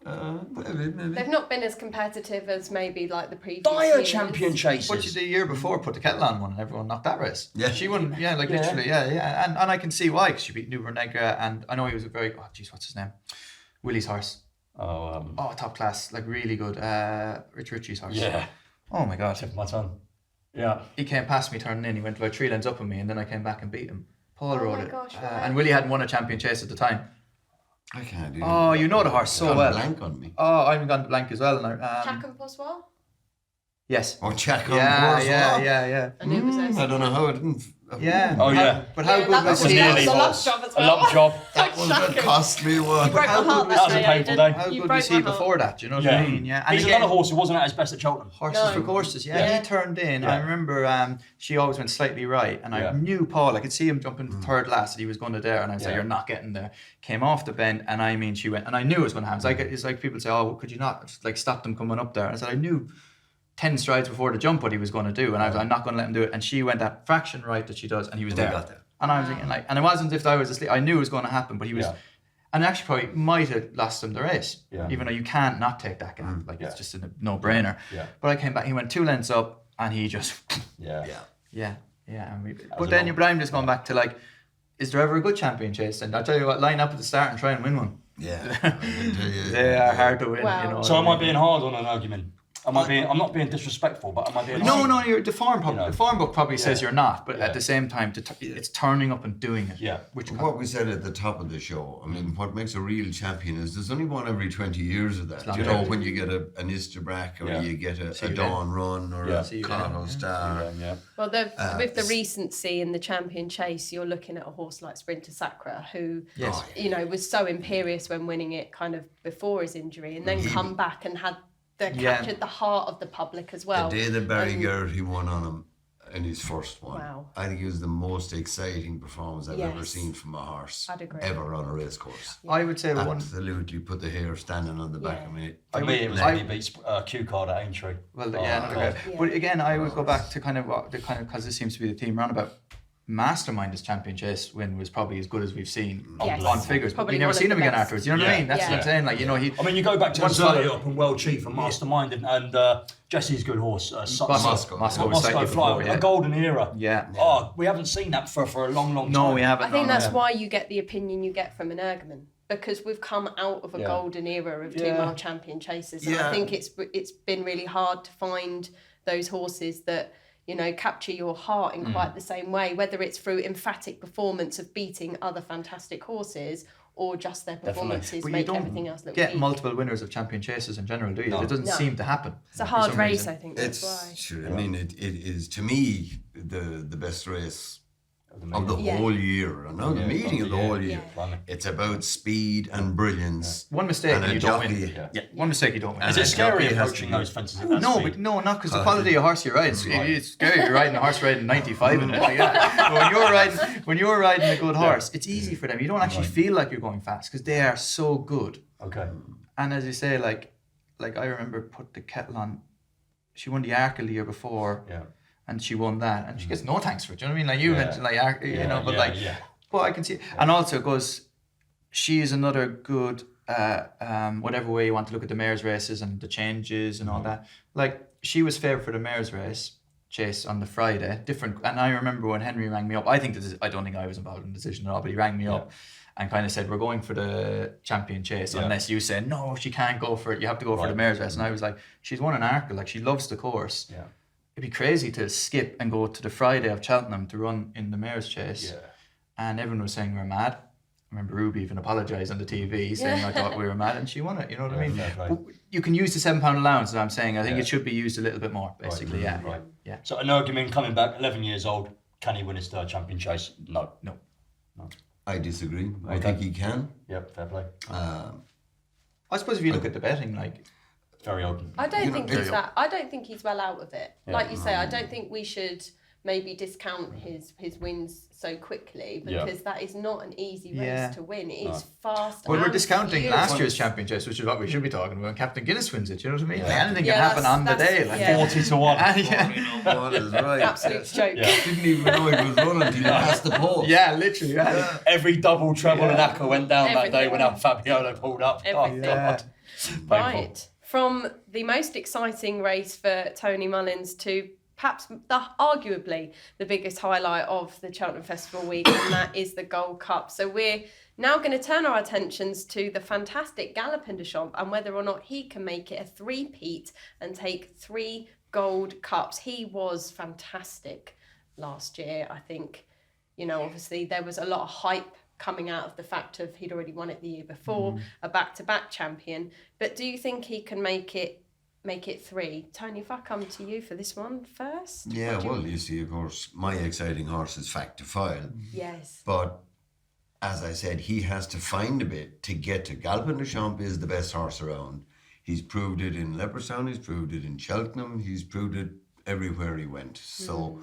maybe. They've not been as competitive as maybe like the previous Dire years. champion chases. But the year before put the kettle on one and everyone knocked that race. Yeah. She won, literally, yeah. And I can see why, because she beat New Vernegra, and I know he was a very, what's his name? Willie's horse. Top class, like really good. Rich Ritchie's horse. Yeah. Oh my God. Tip of my tongue. Yeah. He came past me turning in, he went about 3 lengths up on me, and then I came back and beat him. Paul rode it. Gosh, and Willie hadn't won a champion chase at the time. I can't do Oh, you know the horse so well. Blank on me. Oh, I've gone blank as well. Chac and Poswell? Yes. Or check on Yeah. And it was I don't know how I didn't Yeah. Oh, yeah. But how good that was was he? nearly Nearly a lump was. job as A well. lump job. That was a costly one. Broke How my heart good that was day, a painful Aiden. day. How You good broke was my he heart. before that? Do you know what I mean? Yeah. And He's again, another horse who wasn't at his best at Cheltenham. horses for No. courses, yeah. Yeah. He turned in. Yeah. I remember she always went slightly right, and I knew Paul. I could see him jumping third last, and he was going to there, and I said, "You're not getting there." Came off the bend, and I mean, she went, and I knew it was going to happen. It's like people say, "Oh, could you not just like stop them coming up there?" And I said, I knew 10 strides before the jump what he was going to do, and I was like, I'm not going to let him do it. And she went that fraction right that she does, and he was there. got there. And I was thinking like, and it wasn't as if I was asleep. I knew it was going to happen, but he was. Yeah. And actually, probably might have lost him the race, Yeah. even though you can't not take that gap. Like it's just a no-brainer. Yeah. But I came back. He went 2 lengths up, and he just, Yeah. yeah. And was but a but I'm just going back to like, is there ever a good champion chase? And I'll tell you what, line up at the start and try and win one. Yeah. I can tell you. They are hard to win. Wow. You know. So am I being hard on an argument? I'm not being disrespectful, but am I being hard? No, you're the form. The form book probably says you're not, but Yeah. at the same time, it's turning up and doing it. Yeah. Which What we said at the top of the show, I mean, what makes a real champion is there's only one every 20 years of that. You know, when you get an Isterbrak or you get a Dawn Run or a Colorado Star. Yeah. Well, with the recency in the champion chase, you're looking at a horse like Sprinter Sacra, who was so imperious when winning it kind of before his injury, and then come back and had captured the heart of the public as well. The day that Barry Garrity won on him in his first one, Wow. I think it was the most exciting performance I've ever seen from a horse I'd agree. ever on a race course. I would say one. Absolutely put the hair standing on the back of me. For me, it was when he beat Q Card at Aintree. Well, another God. great. But again, I would go back to because this seems to be the theme roundabout. Mastermind his champion chase win was probably as good as we've seen on figures, but Probably we never one of seen the him again best. afterwards. You know what I mean? That's what I'm saying. Like he. I mean, you go back to Once Zolly follow- Up and World Chief and Mastermind and Jesse's good horse, Moscow was Moscow slightly Flyer, before, a golden era. Yeah. Oh, we haven't seen that for a long time. No, we haven't. I think no, that's no. why you get the opinion you get from an Ergman, because we've come out of a golden era of 2 mile champion chases, and I think it's been really hard to find those horses that capture your heart in quite the same way, whether it's through emphatic performance of beating other fantastic horses or just their performances But you make don't everything else look get weak. multiple winners of champion chases in general, do you? No. It doesn't No. seem to happen. It's a for hard some race, reason. I think that's why. It's true. I mean, it is to me the best race of the Yeah. whole year. And now the meeting of the whole year. Yeah. It's about speed and brilliance. One mistake And and a you don't jockey. win. Yeah. One mistake you don't win. Is And it a scary jockey has approaching to be- those fences at that No, speed? but not because the quality of horse you ride. It's scary. You're riding a horse riding 95 in it like that. But when you're riding a good horse, it's easy for them. You don't actually feel like you're going fast because they are so good. Okay. And as you say, like I remember put the kettle on. She won the Arkle the year before. Yeah. And she won that, and she gets no thanks for it. Do you know what I mean? Like you mentioned, like but yeah. But I can see, and also it goes. She is another good, whatever way you want to look at the mares' races and the changes and all that. Like she was favourite for the mares' race chase on the Friday. Different, and I remember when Henry rang me up. I don't think I was involved in the decision at all, but he rang me up and kind of said, "We're going for the champion chase unless you say no, she can't go for it. You have to go for the mares' race." And I was like, "She's won an Arkle. Like she loves the course." Yeah. It'd be crazy to skip and go to the Friday of Cheltenham to run in the mares' chase. Yeah. And everyone was saying we're mad. I remember Ruby even apologised on the TV saying I thought we were mad, and she won it. You know what I mean? fair play. But you can use the £7 allowance, as I'm saying. I think it should be used a little bit more, basically. Right. Yeah. So an argument coming back, 11 years old, can he win his third champion chase? No. I disagree. I think he can. Yep, fair play. I suppose if you look at the betting, like Very open. I don't think know, I don't think he's well out of it. Like you say, I don't think we should maybe discount his wins so quickly, because that is not an easy race to win. It is fast. well, we're and discounting fierce. last year's champion chase, which is what we should be talking about. Captain Guinness wins it. You know what I mean? Like, anything Yeah, can happen on the that's- day. Like yeah. 40 to 1. That is right. Absolute joke. Didn't even know he was running until he passed the post. Yeah, literally. Yeah. Every double, treble and acca went down that day when Everything. Fabiolo pulled up. Everything. Oh, God. Painful. Right. From the most exciting race for Tony Mullins to perhaps arguably the biggest highlight of the Cheltenham Festival week, and that is the Gold Cup. So we're now going to turn our attentions to the fantastic Galopin de Champs and whether or not he can make it a three-peat and take 3 gold cups. He was fantastic last year, I think. Obviously there was a lot of hype coming out of the fact of he'd already won it the year before, a back-to-back champion. But do you think he can make it make it 3. Tony, if I come to you for this one first. Yeah, what do well, you see, of course, my exciting horse is Fact to File. Yes. But as I said, he has to find a bit to get to. Galopin des Champs is the best horse around. He's proved it in Leopardstown, he's proved it in Cheltenham, he's proved it everywhere he went. So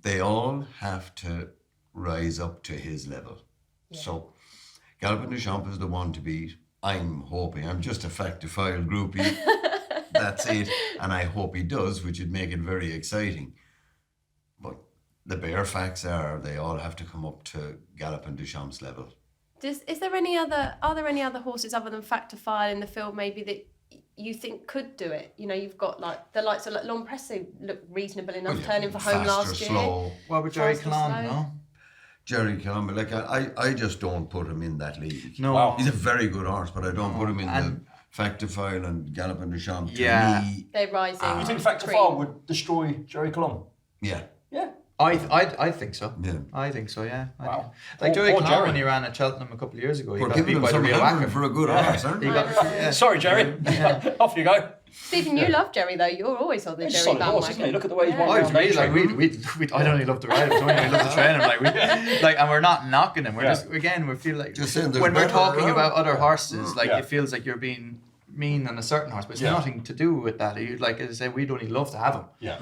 they all have to rise up to his level. Yeah. So Galopin des Champs is the one to beat. I'm hoping. I'm just a Fact to File groupie. That's it. And I hope he does, which would make it very exciting. But the bare facts are they all have to come up to Galopin des Champs level. Are there any other horses other than Fact to File in the field maybe that you think could do it? You know, you've got like the likes of like Long Presse looked reasonable enough, turning for home last year. Slow. What about Jerry Callan, no? Jerry Callan, like I just don't put him in that league. No. Wow. He's a very good horse, but I don't put him in the Fact to File and Galopin des Champs. Yeah. To me, they're rising. You think Fact to File would destroy Jerry Callan? yeah. Yeah. I think so. Yeah. I think so, yeah. Wow. Like Jerry Poor Callan Jerry. when he ran at Cheltenham a couple of years ago. He We're got giving beat him by the some real hammering whacker. for a good horse, aren't He we? got, Sorry, Jerry. Off you go. Stephen, you love Jerry though. You're always on the He's a Jerry solid bandwagon. horse, isn't he? Look at the way he's won Oh, around it's really Matrix. like I don't only love to ride him, we love to train him. And we're not knocking him. We're just we feel like Just saying there's when we're better talking around. about other horses, Yeah. it feels like you're being mean on a certain horse, but it's Yeah. nothing to do with that. Like as I say, we'd only love to have him, Yeah.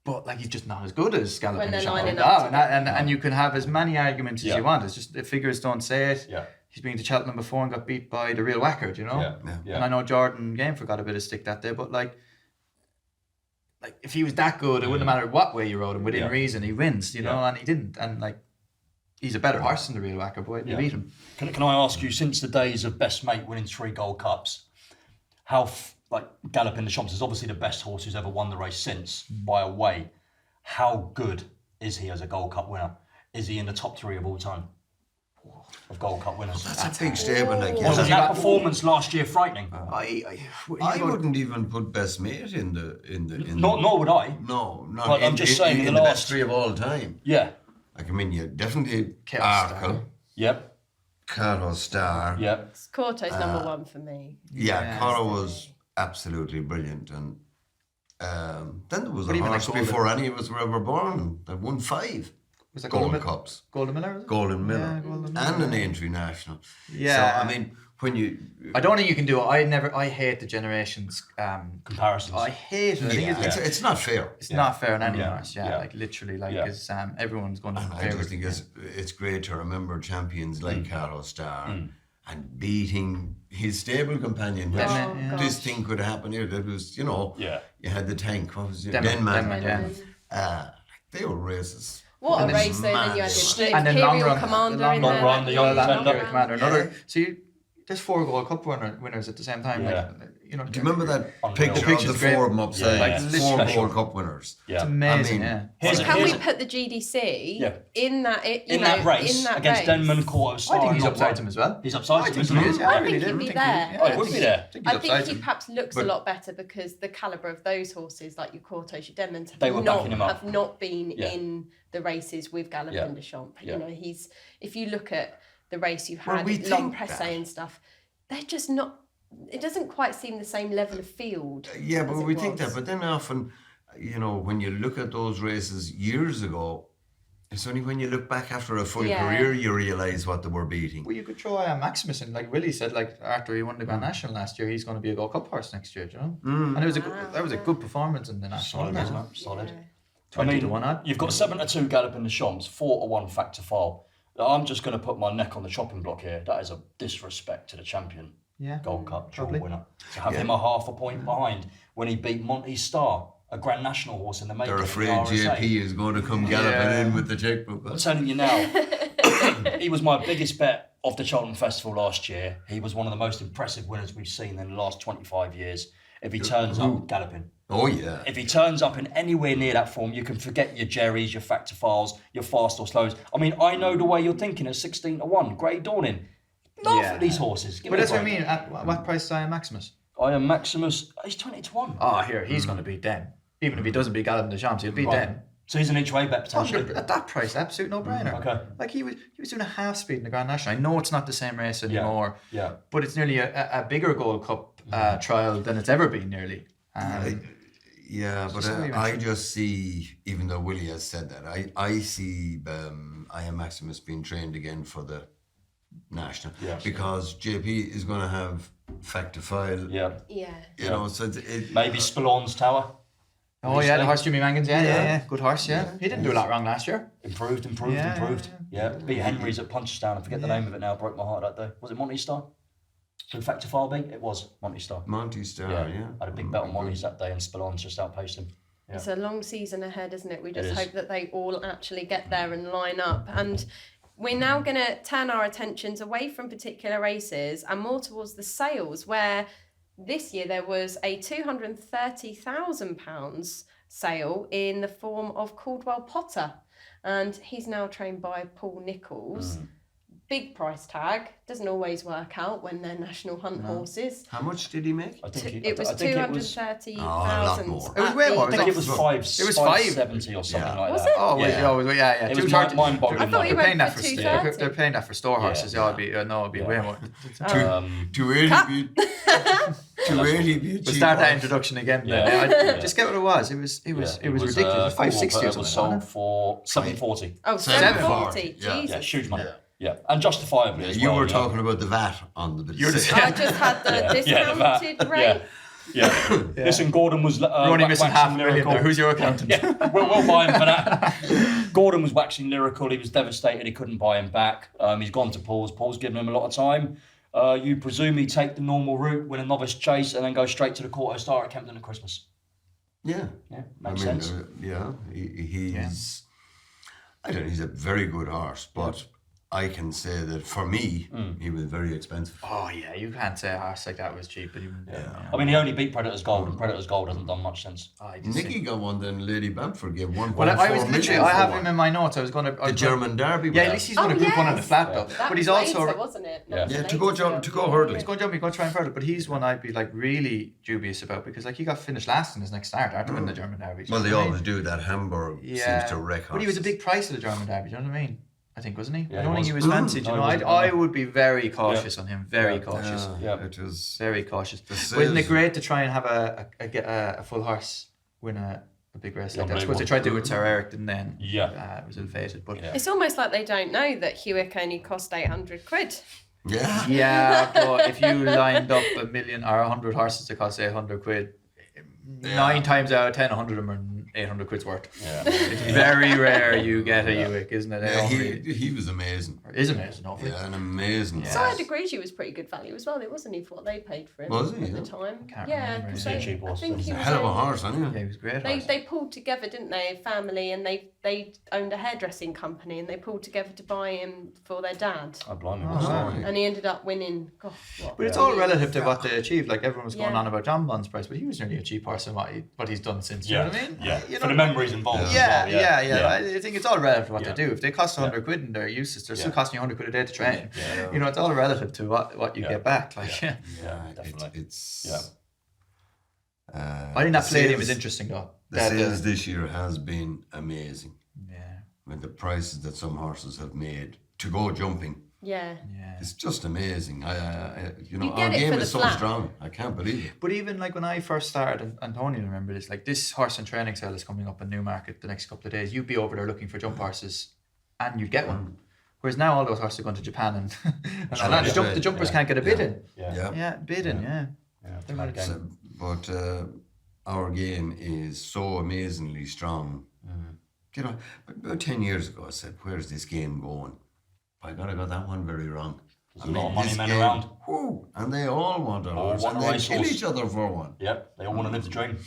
but like he's just not as good as Galopin When des they're Champs. lining up And you can have as many arguments as Yeah. you want. It's just the figures don't say it. Yeah. He's been to Cheltenham before and got beat by the real whacker, do you know? Yeah. Yeah. And I know Jordan Gamefor got a bit of stick that day, but like if he was that good, it wouldn't matter what way you rode him. Within reason, he wins, you know, and he didn't. And like, he's a better horse than the real whacker, boy. You beat him. Can I ask you, since the days of Best Mate winning 3 Gold Cups, how Galopin des Champs is obviously the best horse who's ever won the race since by a way. How good is he as a Gold Cup winner? Is he in the top 3 of all time of Gold Cup winners? That's a big statement, like, Wasn't yeah. that performance last year frightening? I wouldn't even put Best Mate in the Nor would I. No, not But in, I'm just saying in the the last- best 3 of all time. Yeah. Like, I mean, you definitely Chaos Arkle, Yep. Carlo Star. Yep. Corto's number 1 for me. Yeah, Carlo was absolutely brilliant. And then there was a even horse like Golden- before any of us were ever born that won 5 Was that Gold Golden Cups. Golden Miller? Was it? Golden Miller. Yeah, Golden And Miller. an international. Yeah. So, I mean, when you... I don't think you can do it. I hate the generations. Comparisons. I hate it. I think it's not fair. it's not fair on any Yeah. horse. Yeah. like literally, like Yeah. is everyone's going to And I favour just think it's great to remember champions like Carlo Star and beating his stable companion, which Denman, this thing could happen here. That was, you know, Yeah. you had the tank, what was it? Denman, yeah. They were races. What a And race though, then you had the And then long Imperial run, Commander the long in run, there. run, the young Commander. Commander. Another. So there's 4 Gold Cup winners at the same time. Yeah. Like, you know, Do you remember that Unreal. picture The of picture's the great. 4 of them upside? Yeah, yeah. 4 Special. Gold Cup winners. Yeah. it's amazing. I mean, yeah. Here's So a- can here's we a- put the GDC Yeah. in that race against Denman, Corto, Star? I think he's not upside right. him as well. He's upside I him, think isn't he he? is. Yeah, I really think do. he'd be I think there. he- Oh, he would be there. I think I he's think upside he him. perhaps looks But- a lot better because the calibre of those horses, like your Cortos, your Denmans, They were backing him up. have not been Yeah. in the races with Galopin Yeah. des Champs. Yeah. You know, if you look at the race you've Well, had, we Long think Presse that. and stuff, they're just not. It doesn't quite seem the same level of field. Yeah, but as it we think that. was. But then often, you know, when you look at those races years ago, it's only when you look back after a full Yeah. career you realise what they were beating. Well, you could throw Maximus in, like Willie said, like after he won the Grand National last year, he's going to be a Gold Cup horse next year, do you know? And it was that was a good performance in the national. Solid, wasn't isn't it? it? Solid. Yeah. 20 to 1 odd. You've got 7-2 Galopin des Champs, 4-1 Fact to File. I'm just going to put my neck on the chopping block here. That is a disrespect to the champion. Yeah. Gold Cup dual Probably. winner. To have him a half a point behind when he beat Monty Star, a Grand National horse in the making. They're of the afraid RSA. JP is going to come galloping in with the checkbook. I'm telling you now, he was my biggest bet of the Cheltenham Festival last year. He was one of the most impressive winners we've seen in the last 25 years. If he turns up galloping. Oh, yeah. If he turns up in anywhere near that form, you can forget your Jerrys, your Fact to Files, your fast or slows. I mean, I know the way you're thinking at 16 to 1. Great Dawning. Laugh at these horses. Give But me a that's what I break. mean. At what price is Maximus? I am Maximus. He's 20 to 1. Oh, here, he's going to beat them. Even if he doesn't beat Galopin des Champs, he'll beat Right. them. So he's an each way bet potentially. At that price, absolute no-brainer. Okay. Like he was doing a half speed in the Grand National. I know it's not the same race anymore. Yeah. But it's nearly a bigger Gold Cup trial than it's ever been nearly. Yeah, but I just see, even though Willie has said that, I see I Am Maximus being trained again for the national because JP is going to have fact to file. Yeah. You know, so maybe Spallon's Tower. Oh yeah, the horse Jimmy Mangans, yeah. Good horse, yeah. He didn't do a lot wrong last year. Improved. Yeah. Beat Henry's at Punchestown. I forget the name of it now. Broke my heart that day. Was it Monty Star? Who Fact to File beat? It was Monty Star. Monty Star, yeah. I had a big bet on Monty's that day, and Spallon's just outpaced him. Yeah. It's a long season ahead, isn't it? We just hope that they all actually get there and line up. And we're now going to turn our attentions away from particular races and more towards the sales, where this year there was a £230,000 sale in the form of Caldwell Potter. And he's now trained by Paul Nichols. Big price tag, doesn't always work out when they're national hunt horses. How much did he make? It was 230,000. A lot more. It was way more. I think it was 570 or something like Was that. it? Oh, yeah. It was mind-boggling. I thought he They're paying went that for for 230. they're paying that for store horses. It'd be way more. Too early be We'll start that introduction again. Just get what it was. It was ridiculous. It was 560 or It was something. sold for 740. Oh, 740. Yeah. Jesus. Yeah, huge money. Yeah, and justifiably as You well. were talking about the VAT on the I just had the discounted rate. Yeah. Listen, Gordon was You're only missing waxing $500,000 lyrical. there. Who's your accountant? We'll buy him for that. Gordon was waxing lyrical. He was devastated. He couldn't buy him back. He's gone to Paul's. Paul's given him a lot of time. You presume he'd take the normal route, win a novice chase, and then go straight to the Quarter Star at Kempton at Christmas. Yeah. Makes sense. He's I don't know, he's a very good horse, but I can say that for me, he was very expensive. Oh yeah, you can't say a horse like that was cheap. But I mean, he only beat Predator's Gold, and Predator's Gold hasn't done much since. Nicky got one, then Lady Bamford gave 1.4 Well, I was literally, I have for him one. in my notes. I was going to The German Derby. Yeah, at least he's going to group one on the flat though. That But he's was also later, wasn't it? Yeah. to go hurdling. he's going to jump. He's going to try and further. But he's one I'd be like really dubious about because like he got finished last in his next start after winning the German Derby. Well, they always do that. Hamburg seems to wreck horses. But he was a big price of the German Derby. Do you know what I mean? I think, wasn't he? Yeah, I don't think he was he was. fancied. No, You know, he wasn't. I would be very cautious on him. Very cautious. It was Very cautious. sales- Wasn't it great to try and have a full horse win a big race like that? I suppose they tried to do it with Sir Eric, didn't they? And, it was ill-fated. But It's almost like they don't know that Hewick only cost £800. Yeah. yeah, but if you lined up 1,000,000 or 100 horses that cost £800, 9 times out of 10, 100 of them are 800 quid's worth. Yeah. It's very rare you get a Hewick, isn't it? Yeah, he was amazing. Is amazing, hopefully. Yeah, an amazing. So I agree she was pretty good value as well, wasn't he, for what they paid for him Was he, at yeah? the time? Can't Yeah, remember. because He's a cheap I horse, think he's he a was Hell of a only- horse, Yeah, anyway. he was a great They, horse. they pulled together, didn't they, a family, and they owned a hairdressing company, and they pulled together to buy him for their dad. Oh, blimey. Right. And he ended up winning, God, what? But it's all relative to what they achieved. Like everyone was going Yeah. on about John Bond's price, but he was nearly a cheap horse in what he's done since. You know what I mean? Yeah. You For know, the memories involved. as Yeah, well, yeah. I think it's all relative to what Yeah. they do. If they cost 100 quid and they're useless, they're still Yeah. costing you 100 quid a day to train. Yeah. You know, it's all relative to what you Yeah. get back. Like, Yeah. Yeah, definitely. It's. I think that palladium is interesting though. The sales this year has been amazing. Yeah, With the prices that some horses have made to go jumping, Yeah. yeah. it's just amazing. You Our get it game for the is so flat. strong. I can't believe it. But even like when I first started, and Tony will remember this, like this horse and training sale is coming up in Newmarket the next couple of days. You'd be over there looking for jump horses, and you'd get one. Whereas now all those horses are going to Japan, and the jumpers can't get a bid in. Yeah. Yeah, bid in. Yeah. Yeah. They're not Okay. But our game is so amazingly strong. You know, about 10 years ago, I said, "Where's this game going?" I got that one very wrong. There's a lot of money this men game- around. Whoo, and they all want a All horse, want and a they racehorse. kill each other for one. Yep. They all want to live the dream.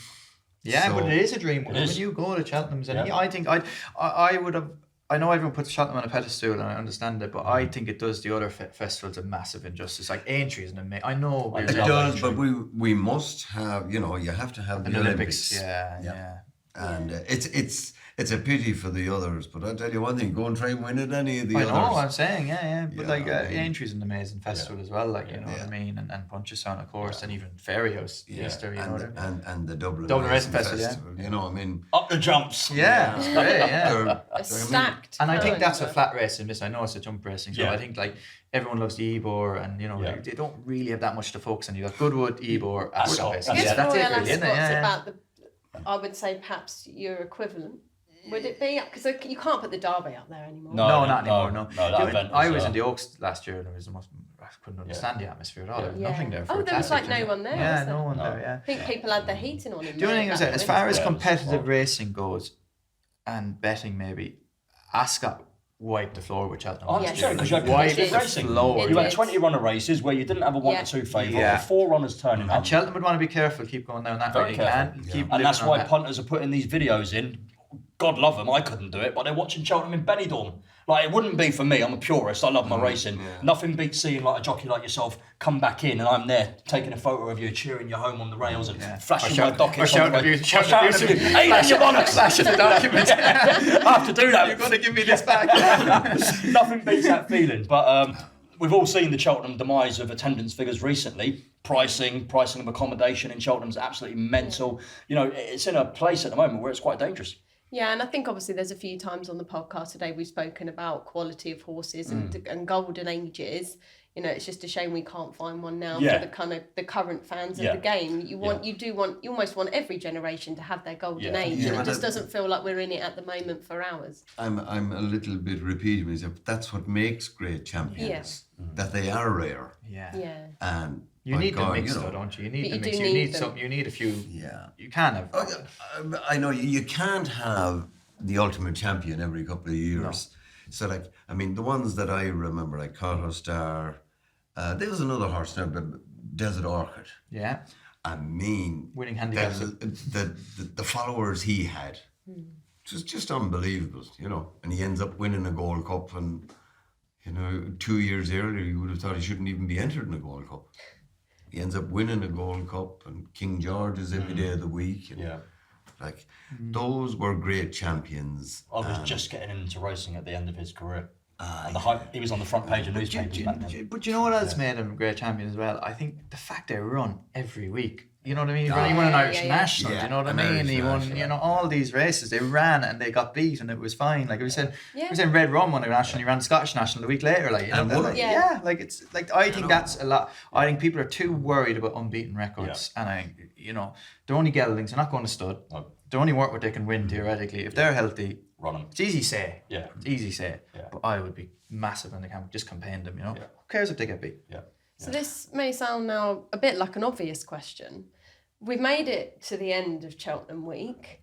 Yeah, So- but it is a dream. When is. you go to Cheltenham's, and Yeah. I think I would have. I know everyone puts Cheltenham on a pedestal, and I understand it, but I think it does the other festivals a massive injustice. Like Aintree is an amazing. I know I we're It love does, entry. but we must have, you have to have an the Olympics. Olympics. Yeah. And it's It's a pity for the others, but I'll tell you one thing: go and try and win at any of the I others. know what I'm saying, yeah. But Yeah, like I mean- Aintry's an amazing festival as well, like you know what I mean, and Punchestown of course, and even Fairy House Easter, you know what I mean. and the Dublin Racing Festival, You know, I mean, Up the jumps. Yeah, it's great, yeah. A stacked. And I think that's a calendar. flat racing miss. I know it's a jump racing, so Yeah. I think like everyone loves the Ebor, and you know Yeah. like, they don't really have that much to focus on. You got Goodwood, Ebor, Ascot. Ascot. I guess Yeah, that's it, Royal really, isn't it? Ascot's Yeah. about the, I would say perhaps your equivalent. Would it be? Because you can't put the Derby up there anymore. No, not anymore. No, that event I was was, in the Oaks last year, and I couldn't understand the atmosphere at all. There was nothing there for Oh, a there was classic, like no you know. one there. Yeah, was there? no one there. Yeah. I think people had their heating on. The only thing is that as far as Yeah, it was competitive horrible. racing goes, and betting maybe, Ascot wiped the floor with Cheltenham. Oh, Yes. sure, because you had Wiped competitive the racing. floor. You It had did. 20 runner races where you didn't have a 1 Yeah. or 2 favourite, Yeah. or 4 runners turning up. And Cheltenham would want to be careful, keep going down that Very way. You careful. can't keep And that's living on why that. punters are putting these videos in. God love them, I couldn't do it, but they're watching Cheltenham in Benidorm. Like, it wouldn't be for me, I'm a purist, I love my racing. yeah. Nothing beats seeing like a jockey like yourself come back in and I'm there taking a photo of you, cheering you home on the rails and flashing my dockets or on the shouting way. abuse, shouting abuse at you. Hey, that's your bollocks! Flash of the document. I have to do that. You've got to give me this back. Nothing beats that feeling. But we've all seen the Cheltenham demise of attendance figures recently. Pricing of accommodation in Cheltenham's absolutely mental. You know, it's in a place at the moment where it's quite dangerous. Yeah, and I think obviously there's a few times on the podcast today we've spoken about quality of horses and golden ages. You know, it's just a shame we can't find one now Yeah. for the kind of the current fans of Yeah. the game. You almost want every generation to have their golden Yeah. age, Yeah, and it but just that- doesn't feel like we're in it at the moment for ours. I'm a little bit repeating myself. That's what makes great champions. That they are rare. Yeah. Yeah. And You by need the God, mix, you know, though, don't you? You need But the you mix. do You need need them. some. You need a few. Yeah. You can have. I know you can't have the ultimate champion every couple of years. So, like, I mean, the ones that I remember, like Carter Star, there was another horse now, but Desert Orchid. Yeah. I mean, Winning handicaps. the followers he had, it was just unbelievable, you know. And he ends up winning a Gold Cup, and you know, 2 years earlier, you would have thought he shouldn't even be entered in a Gold Cup. He ends up winning a Gold Cup, and King George is every day of the week. And, Yeah. like, those were great champions. I was just getting into racing at the end of his career. And the hype, he was on the front page of newspapers back then. But you know what else made him a great champion as well? I think the fact they run every week. You know what I mean? He won an Irish National. Yeah, You know what I an mean? Irish He won. National. You know, all these races they ran and they got beat and it was fine. Like we said, Yeah. we said Red Rum won a national. He ran the Scottish National the week later. Like, you know, And won like, it. Yeah. like it's like I think that's a lot. I think people are too worried about unbeaten records, and I, you know, they're only geldings. They're not going to stud. No. They only work what they can win theoretically. If they're healthy, Run them. it's easy say. Yeah. It's easy say. Yeah. But I would be massive when they can just campaign them. You know, Yeah. who cares if they get beat? Yeah. So this may sound now a bit like an obvious question. We've made it to the end of Cheltenham Week.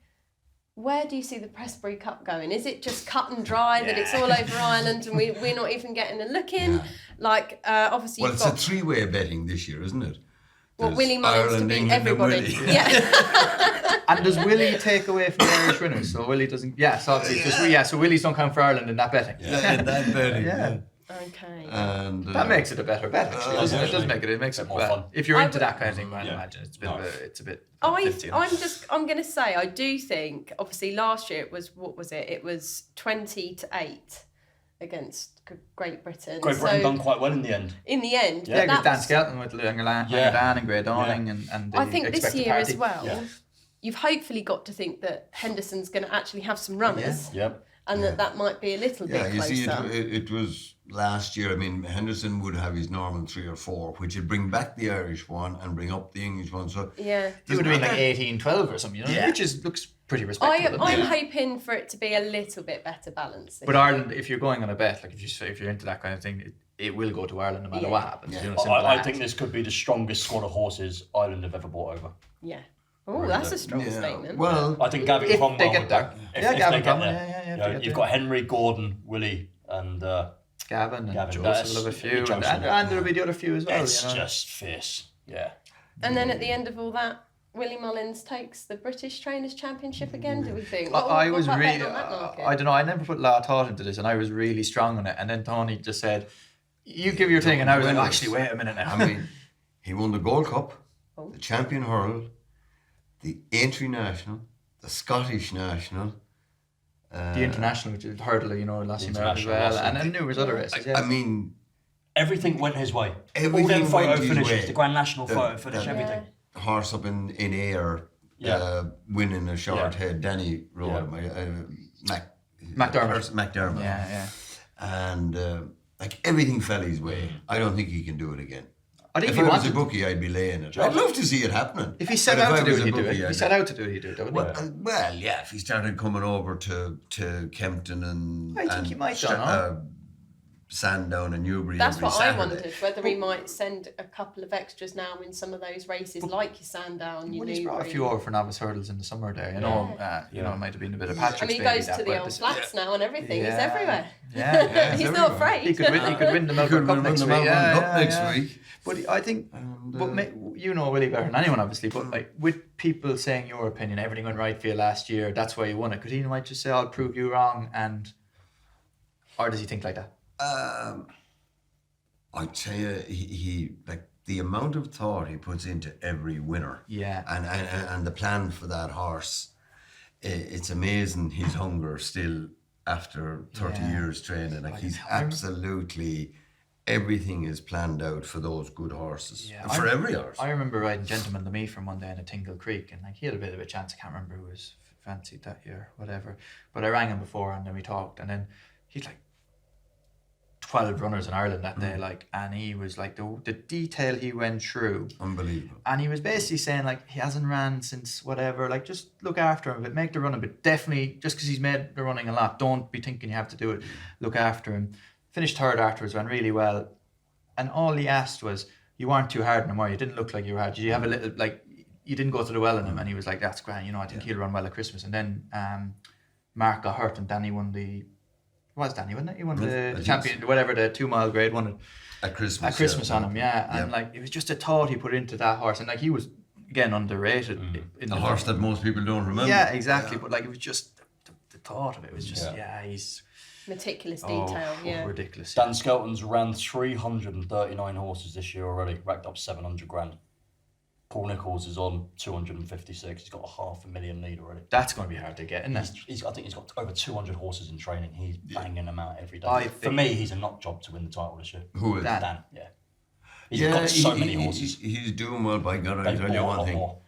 Where do you see the Pressbury Cup going? Is it just cut and dry that it's all over Ireland and we're not even getting a look in? Yeah. Like, obviously Well, you've it's a got three-way betting this year, isn't it? There's Willie Mullins to Ireland, beat England, and everybody. Willie. Yeah. And does Willie take away from the Irish winners? So Willie doesn't. Yeah, so obviously so Willie's don't count for Ireland in that betting. Yeah, in that betting. Yeah. Okay. And That makes it a better bet, actually, doesn't it? It does make it. It makes it More well, fun. if you're I into would- that kind of thing. I Yeah. imagine it's a bit. No. It's a bit. 50, you know? I'm going to say, I do think, obviously last year it was, what was it? It was 20-8 against Great Britain. Great Britain So done quite well in the end. in the end, Yeah, but because Dan that's- Skelton with Dan and Grey Dawning and I the think this expected year party. as well, Yeah. you've hopefully got to think that Henderson's going to actually have some runners Yep. and that might be a little yeah, bit you closer. see, it was last year. I mean, Henderson would have his normal 3 or 4, which would bring back the Irish one and bring up the English one. So Yeah. It would have been like Yeah. 18-12 or something, you know, Yeah. which looks pretty respectable. I'm doesn't it? hoping for it to be a little bit better balanced. this But year. Ireland, if you're going on a bet, like if you're into that kind of thing, it will go to Ireland no matter Yeah. what happens. Yeah. You know, simple I as. think this could be the strongest squad of horses Ireland have ever brought over. Yeah. Oh, that's a strong yeah, statement. well, I think Gavin If Cromwell they get would there. if Yeah, they Gavin get Cromwell, there. yeah, You if know, they get you've there. got Henry, Gordon, Willie, and Gavin and Gavin, Joseph that's- will have a few, Joseph, and there'll be the other few as well. it's you know. just fierce. Yeah. And then at the end of all that, Willie Mullins takes the British Trainers' Championship again, do we think? I was what about really, betting on that market? I don't know, I never put a lot of thought into this, and I was really strong on it. And then Tony just said, "You give your thing," and I was like, Winners. "Actually, wait a minute now." I mean, he won the Gold Cup, Oh. the Champion Hurl, the Aintree National, the Scottish National, The international, which is hurdle, you know, last year as international, well, last and then numerous other races. I mean, Everything went his way. All everything them photo went his finishes, way. the Grand National The- photo finish, the- everything. horse up in air, winning a short head. Danny rode him. McDermott. Yeah. And like everything fell his way. I don't think he can do it again. I think If he I was wanted a bookie, I'd be laying it. I'd love to see it happening. If he set But out to I do was it, a he'd do it. bookie, If he I'd- set out to do it, he'd do it, wouldn't he? Well, yeah. If he started coming over to Kempton and I think he might do, no? Sandown and Newbury. That's every what Saturday. I wondered, whether he might send a couple of extras now in some of those races, like your Sandown, your When he's brought a Newbury. few over for novice hurdles in the summer there, you know, you know, it might have been a bit of Patrick's I mean, he baby goes that, to but the at old the- flats now and everything. He's Yeah. everywhere. Yeah, He's it's not everywhere. afraid. He could win the Melbourne Cup next week. Next week. But I think, you know Willie better than anyone, obviously. But like with people saying your opinion, everything went right for you last year. That's why you won it. Because he might just say, "I'll prove you wrong," or does he think like that? I tell you, he like the amount of thought he puts into every winner. Yeah. And the plan for that horse, it's amazing his hunger still after 30 years training. Like he's absolutely, everything is planned out for those good horses. Yeah, For every horse. I remember riding Gentleman the Me from one day in a Tingle Creek, and like he had a bit of a chance. I can't remember who was fancied that year, whatever. But I rang him before, and then we talked, and then he'd like 12 runners in Ireland that day, like, and he was like the detail he went through. Unbelievable. And he was basically saying like he hasn't ran since whatever, like just look after him a bit, make the running, but definitely just because he's made the running a lot, don't be thinking you have to do it. Look after him. Finished third afterwards, went really well, and all he asked was, you weren't too hard on him, or you didn't look like you were hard. Did you have a little, like, you didn't go to the well in him? And he was like, that's grand, you know, I think he'll run well at Christmas. And then Mark got hurt and Danny won the, wasn't it? He won the champion, whatever, the 2 mile grade, won it At Christmas. at Christmas on him, and like it was just a thought he put into that horse, and like he was again underrated in The horse that most people don't remember. Yeah, exactly. But like it was just the thought of it was just he's Meticulous detail, ridiculous. Dan Skelton's ran 339 horses this year already, racked up 700 grand. Paul Nicholls is on 256. He's got a $500,000 lead already. That's going to be hard to get, isn't it? I think he's got over 200 horses in training. He's banging them out every day. I For think- me, he's a knock job to win the title this year. Who is? Dan. Dan, yeah. He's got so many horses. He's doing well. By God, I'll They tell you bought a one lot thing. more.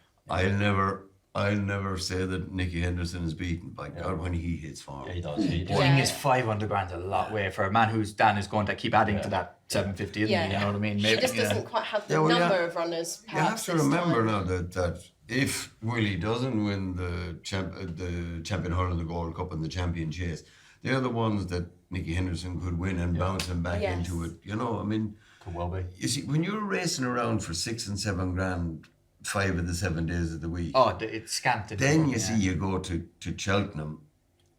I'll never say that Nicky Henderson is beaten. By God, when he hits form. Yeah, he does. He I does. think his 500 grand's a lot way for a man who's Dan is going to keep adding to that 750, isn't he? You know what I mean? He just doesn't quite have the Yeah, well, number yeah. of runners. You have Perhaps to this remember time. now that if Willie doesn't win the champion hurl and the Gold Cup and the champion chase, they're the ones that Nicky Henderson could win and bounce him back Yes. into it. You know, I mean, Could well be. you see, when you're racing around for 6 and 7 grand 5 of the 7 days of the week, It's scant. then you see you go to Cheltenham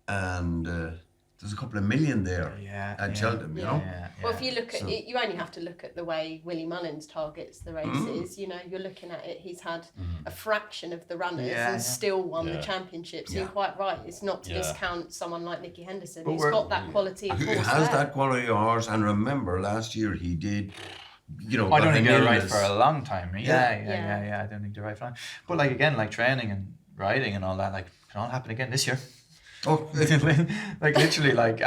and there's a couple of million there at Cheltenham, you know. Well, if you look at it, you only have to look at the way Willie Mullins targets the races. You know, you're looking at it, he's had a fraction of the runners and still won the championships. You're quite right. It's not to discount someone like Nicky Henderson, who's got that quality of He horse has there. that quality of horse, and remember, last year he did, you know, I don't got think an they're right illness. for a long time. Yeah. I don't think they're right for long. But like again, like training and riding and all that, like can all happen again this year. Oh, like literally, like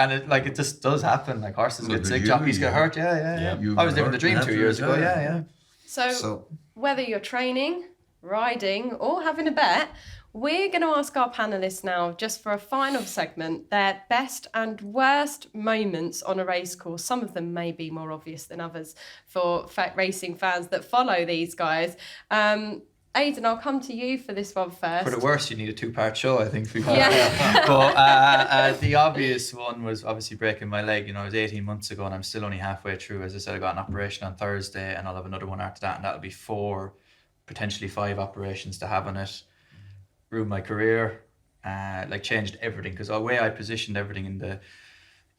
it just does happen. Like horses Look get at sick, you, jockeys get yeah. hurt. Yeah. You I was got living the hurt dream and 2 had to years ago. retire. Yeah. So, whether you're training, riding, or having a bet, we're going to ask our panellists now, just for a final segment, their best and worst moments on a race course. Some of them may be more obvious than others for racing fans that follow these guys. Aiden, I'll come to you for this one first. For the worst, you need a 2-part show, I think. Yeah. But the obvious one was obviously breaking my leg. You know, it was 18 months ago, and I'm still only halfway through. As I said, I got an operation on Thursday, and I'll have another one after that, and that'll be 4, potentially 5 operations to have on it. Ruined my career, like changed everything, because the way I positioned everything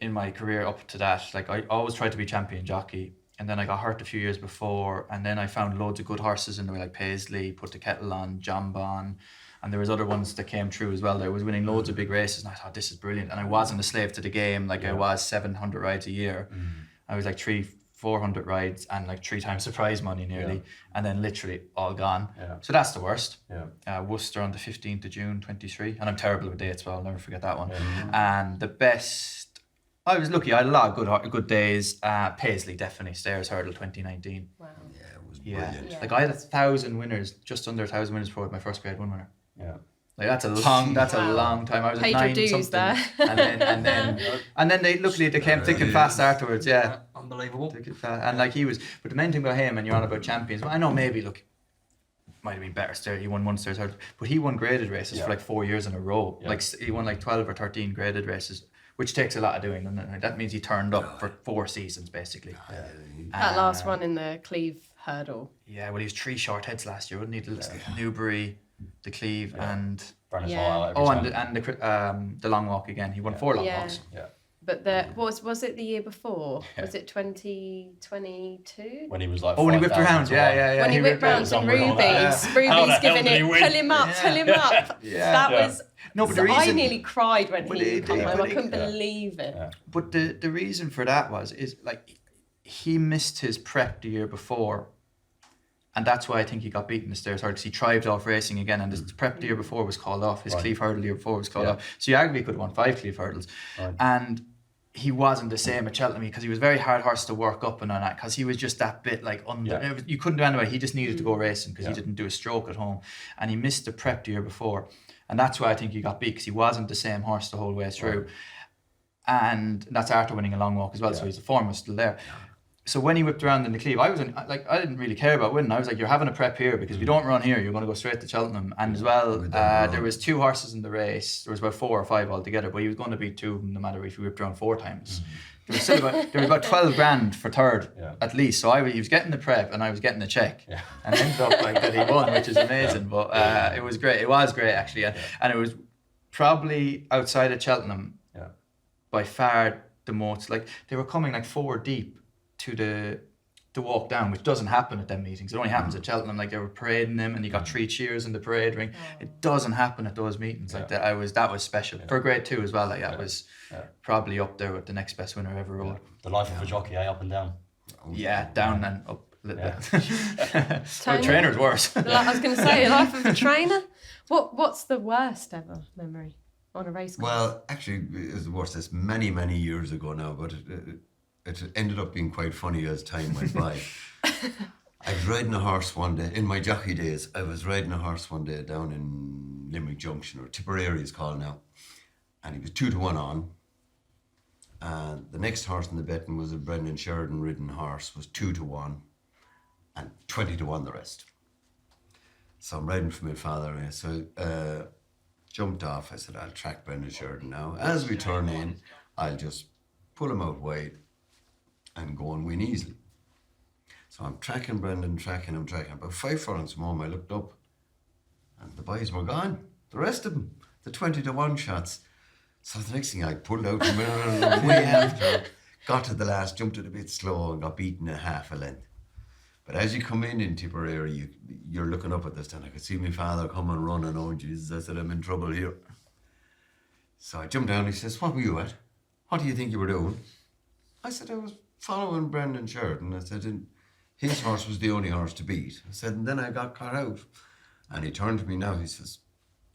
in my career up to that, like I always tried to be champion jockey. And then I got hurt a few years before, and then I found loads of good horses in there, like Paisley, Put the Kettle On, Jambon, and there was other ones that came through as well. I was winning loads of big races, and I thought, this is brilliant. And I wasn't a slave to the game, like I was 700 rides a year. I was like 3 400 rides and like 3 times the prize money nearly, and then literally all gone. Yeah. So that's the worst. Yeah. Worcester on the 15th of June 23, and I'm terrible with dates, but I'll never forget that one. Yeah. And the best, I was lucky. I had a lot of good days. Paisley definitely, Stairs Hurdle 2019. Wow. Yeah, it was brilliant. Yeah. Like I had 1,000 winners, just under 1,000 winners before my first grade 1 winner. Yeah. Like that's a long time. I was Paid at your 9 dues something, there. and then they came thick and fast afterwards. Yeah, Unbelievable. thick and fast. And like he was, but the main thing about him, and you're on about champions. Well, I know maybe might have been better still. He won one Stairs Hurdle, but he won graded races for like 4 years in a row. Yeah. Like he won like 12 or 13 graded races, which takes a lot of doing, and that means he turned up for 4 seasons basically. That last one in the Cleve Hurdle. Yeah, well, he was 3 short heads last year, wasn't he? Newbury, the Cleve, and Brandon's Yeah. high every time. and the long walk again. He won 4 long Yeah. walks. Yeah. But was it the year before? Was it 2022? When he was like. Oh, when he whipped 5,000 around, to yeah, one. yeah. When he whipped round It's some unreal, rubies, that. How the rubies hell giving did he it, win? pull him up, Yeah. pull him up. Yeah. That Yeah. was. No, but the I reason, nearly cried when But he it- came but home. I it- couldn't yeah. believe it. Yeah. but the reason for that is like he missed his prep the year before, and that's why I think he got beaten the Stairs Hurdle, because he thrived off racing again, and his prep the year before was called off. His Right. Cleve Hurdle the year before was called Yeah. off. So he arguably could have won 5 Cleve Hurdles, Right. and he wasn't the same at Cheltenham because he was very hard horse to work up and on that, because he was just that bit like under. Yeah. You couldn't do anyway. He just needed to go racing because he Yeah. didn't do a stroke at home, and he missed the prep the year before, and that's why I think he got beat, because he wasn't the same horse the whole way through. And that's after winning a long walk as well, so Yeah. his form was still there. So when he whipped around in the Cleve, I didn't really care about winning. I was like, you're having a prep here, because if you don't run here, you're going to go straight to Cheltenham. And as well, With that run. there was 2 horses in the race. There was about 4 or 5 altogether, but he was going to beat 2 of them no matter if he whipped around 4 times. There was still about 12 grand for third Yeah. at least. So he was getting the prep and I was getting the check, Yeah. and ended up like that he won, which is amazing. But it was great. It was great actually, and it was probably outside of Cheltenham Yeah. by far the most. Like they were coming like 4 deep to the walk down, which doesn't happen at them meetings. It only happens at Cheltenham. Like they were parading them, and you got 3 cheers in the parade ring. It doesn't happen at those meetings. Like that was special for grade 2 as well. Like that was probably up there with the next best winner ever rode. The life of a jockey, up and down. Yeah, down and up a little Yeah. bit. Tony? The trainer's worse. I was going to say, life of a trainer. What's the worst ever memory on a race course? Well, actually, it was worse. This many years ago now, but it ended up being quite funny as time went by. I was riding a horse one day, in my jockey days, I was riding a horse one day down in Limerick Junction, or Tipperary is called now, and he was 2-1 on, and the next horse in the betting was a Brendan Sheridan ridden horse, was 2-1, and 20-1 the rest. So I'm riding for my father, and so jumped off. I said, I'll track Brendan Sheridan now. As we turn in, I'll just pull him out wide and go and win easily. So I'm tracking Brendan, tracking him. About 5 furlongs from home, I looked up and the boys were gone. The rest of them, the 20-1 shots. So the next thing I pulled out the mirror way after, got to the last, jumped it a bit slow and got beaten a half a length. But as you come in Tipperary, you're looking up at this and I could see my father come and running. Oh, Jesus, I said, I'm in trouble here. So I jumped down, he says, what were you at? What do you think you were doing? I said, I was following Brendan Sheridan. I said, and his horse was the only horse to beat. I said, and then I got caught out. And he turned to me now, he says,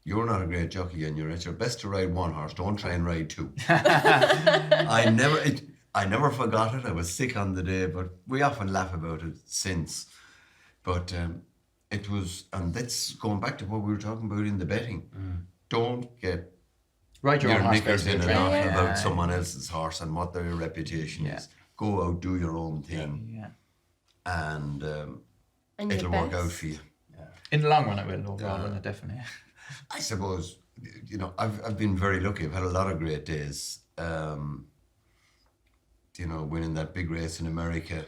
you're not a great jockey and you're at your best to ride 1 horse, don't try and ride 2. I never forgot it. I was sick on the day, but we often laugh about it since. But it was, and that's going back to what we were talking about in the betting. Don't get Right, your own horse knickers in basically. and out Yeah. about someone else's horse and what their reputation is. Go out, do your own thing, Yeah. and And it'll your work out best. for you. In the long run, it will overall, won't it? Definitely. I suppose, I've been very lucky. I've had a lot of great days. Winning that big race in America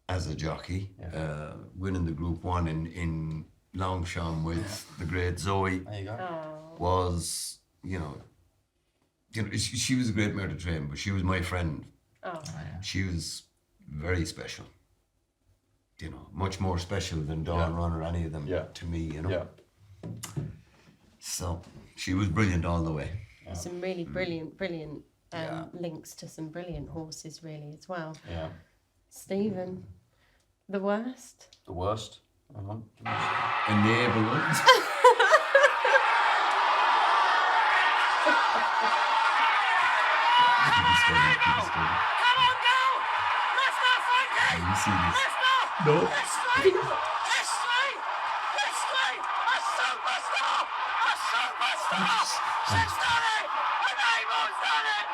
as a jockey, winning the Group 1 in Longchamp with the great Zoe There you go. was, she was a great mare to train, but she was my friend. Oh. She was very special. Much more special than Dawn Run or any of them to me, Yeah. So she was brilliant all the way. Some really brilliant links to some brilliant horses, really, as well. Yeah. Stephen, the worst? The worst? Hang on. Enablers. Keep it steady. Come on, go! Let's go, Frankie! You see this? Let's go! No. History! History! History! A superstar! A superstar! She's done it! And Abel's done it!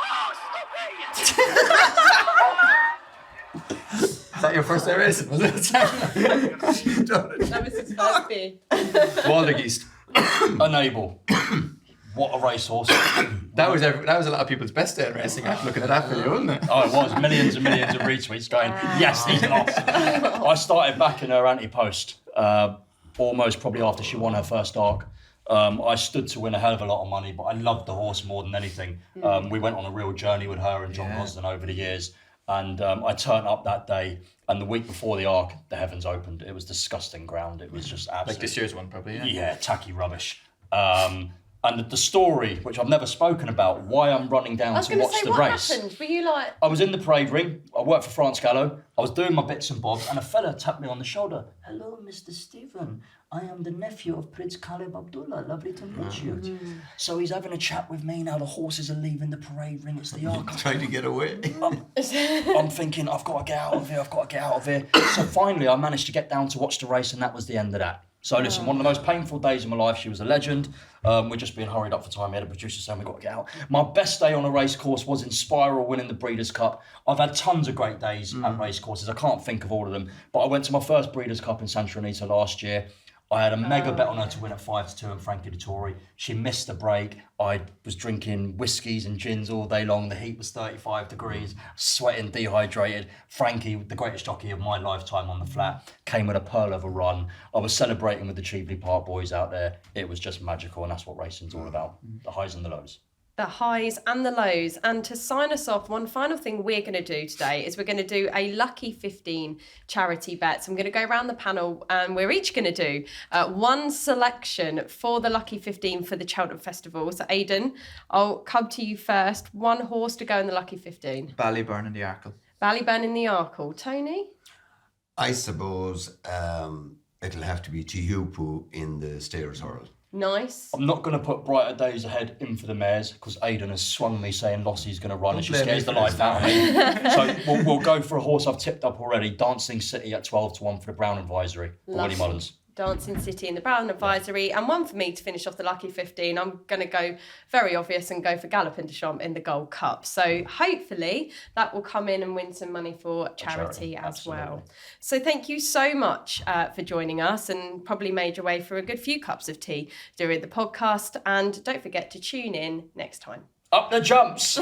Oh, stop it! Is that your first day racing? Was it? That was his first beer. Waldergeest. Enable. What a racehorse. That was a lot of people's best day in racing after looking at that video, wasn't it? Oh, it was. Millions and millions of retweets going, yes, he's lost. I started back in her anti-post, almost probably after she won her first arc. I stood to win a hell of a lot of money, but I loved the horse more than anything. We went on a real journey with her and John Rosden over the years. And I turned up that day, and the week before the arc, the heavens opened. It was disgusting ground. It was just absolutely... Like this year's one, probably, yeah. Yeah, tacky rubbish. And the story, which I've never spoken about, why I'm running down to watch the race. What happened? Were you like... I was in the parade ring. I worked for France Gallo. I was doing my bits and bobs, and a fella tapped me on the shoulder. Hello, Mr. Stephen. I am the nephew of Prince Khalid Abdullah. Lovely to meet you. So he's having a chat with me now. The horses are leaving the parade ring. It's the arc. Trying to get away. I'm thinking, I've got to get out of here. So finally, I managed to get down to watch the race, and that was the end of that. So listen, one of the most painful days of my life. She was a legend. We're just being hurried up for time. We had a producer saying we've got to get out. My best day on a race course was in Spiral winning the Breeders' Cup. I've had tons of great days at race courses. I can't think of all of them. But I went to my first Breeders' Cup in Santa Anita last year. I had a mega bet on her to win at 5-2 and Frankie Dettori. She missed the break. I was drinking whiskies and gins all day long. The heat was 35 degrees, sweating, dehydrated. Frankie, the greatest jockey of my lifetime on the flat, came with a pearl of a run. I was celebrating with the Cheveley Park boys out there. It was just magical, and that's what racing's all about. The highs and the lows. The highs and the lows. And to sign us off, one final thing we're going to do today is we're going to do a Lucky 15 charity bet. So I'm going to go around the panel and we're each going to do one selection for the Lucky 15 for the Cheltenham Festival. So Aiden, I'll come to you first. One horse to go in the Lucky 15. Ballyburn in the Arkle. Ballyburn in the Arkle. Tony? I suppose it'll have to be Tihupu in the Stayers Hurl. Nice. I'm not going to put Brighter Days Ahead in for the mares because Aiden has swung me saying Lossie's going to run and she scares the life out of me. So we'll go for a horse I've tipped up already, Dancing City at 12-1 for the Brown Advisory. Willie Mullins. Dancing City in the Brown Advisory, and one for me to finish off the Lucky 15. I'm going to go very obvious and go for Galopin de Champs in the Gold Cup. So hopefully that will come in and win some money for charity as well. So thank you so much for joining us, and probably made your way through a good few cups of tea during the podcast. And don't forget to tune in next time. Up the jumps!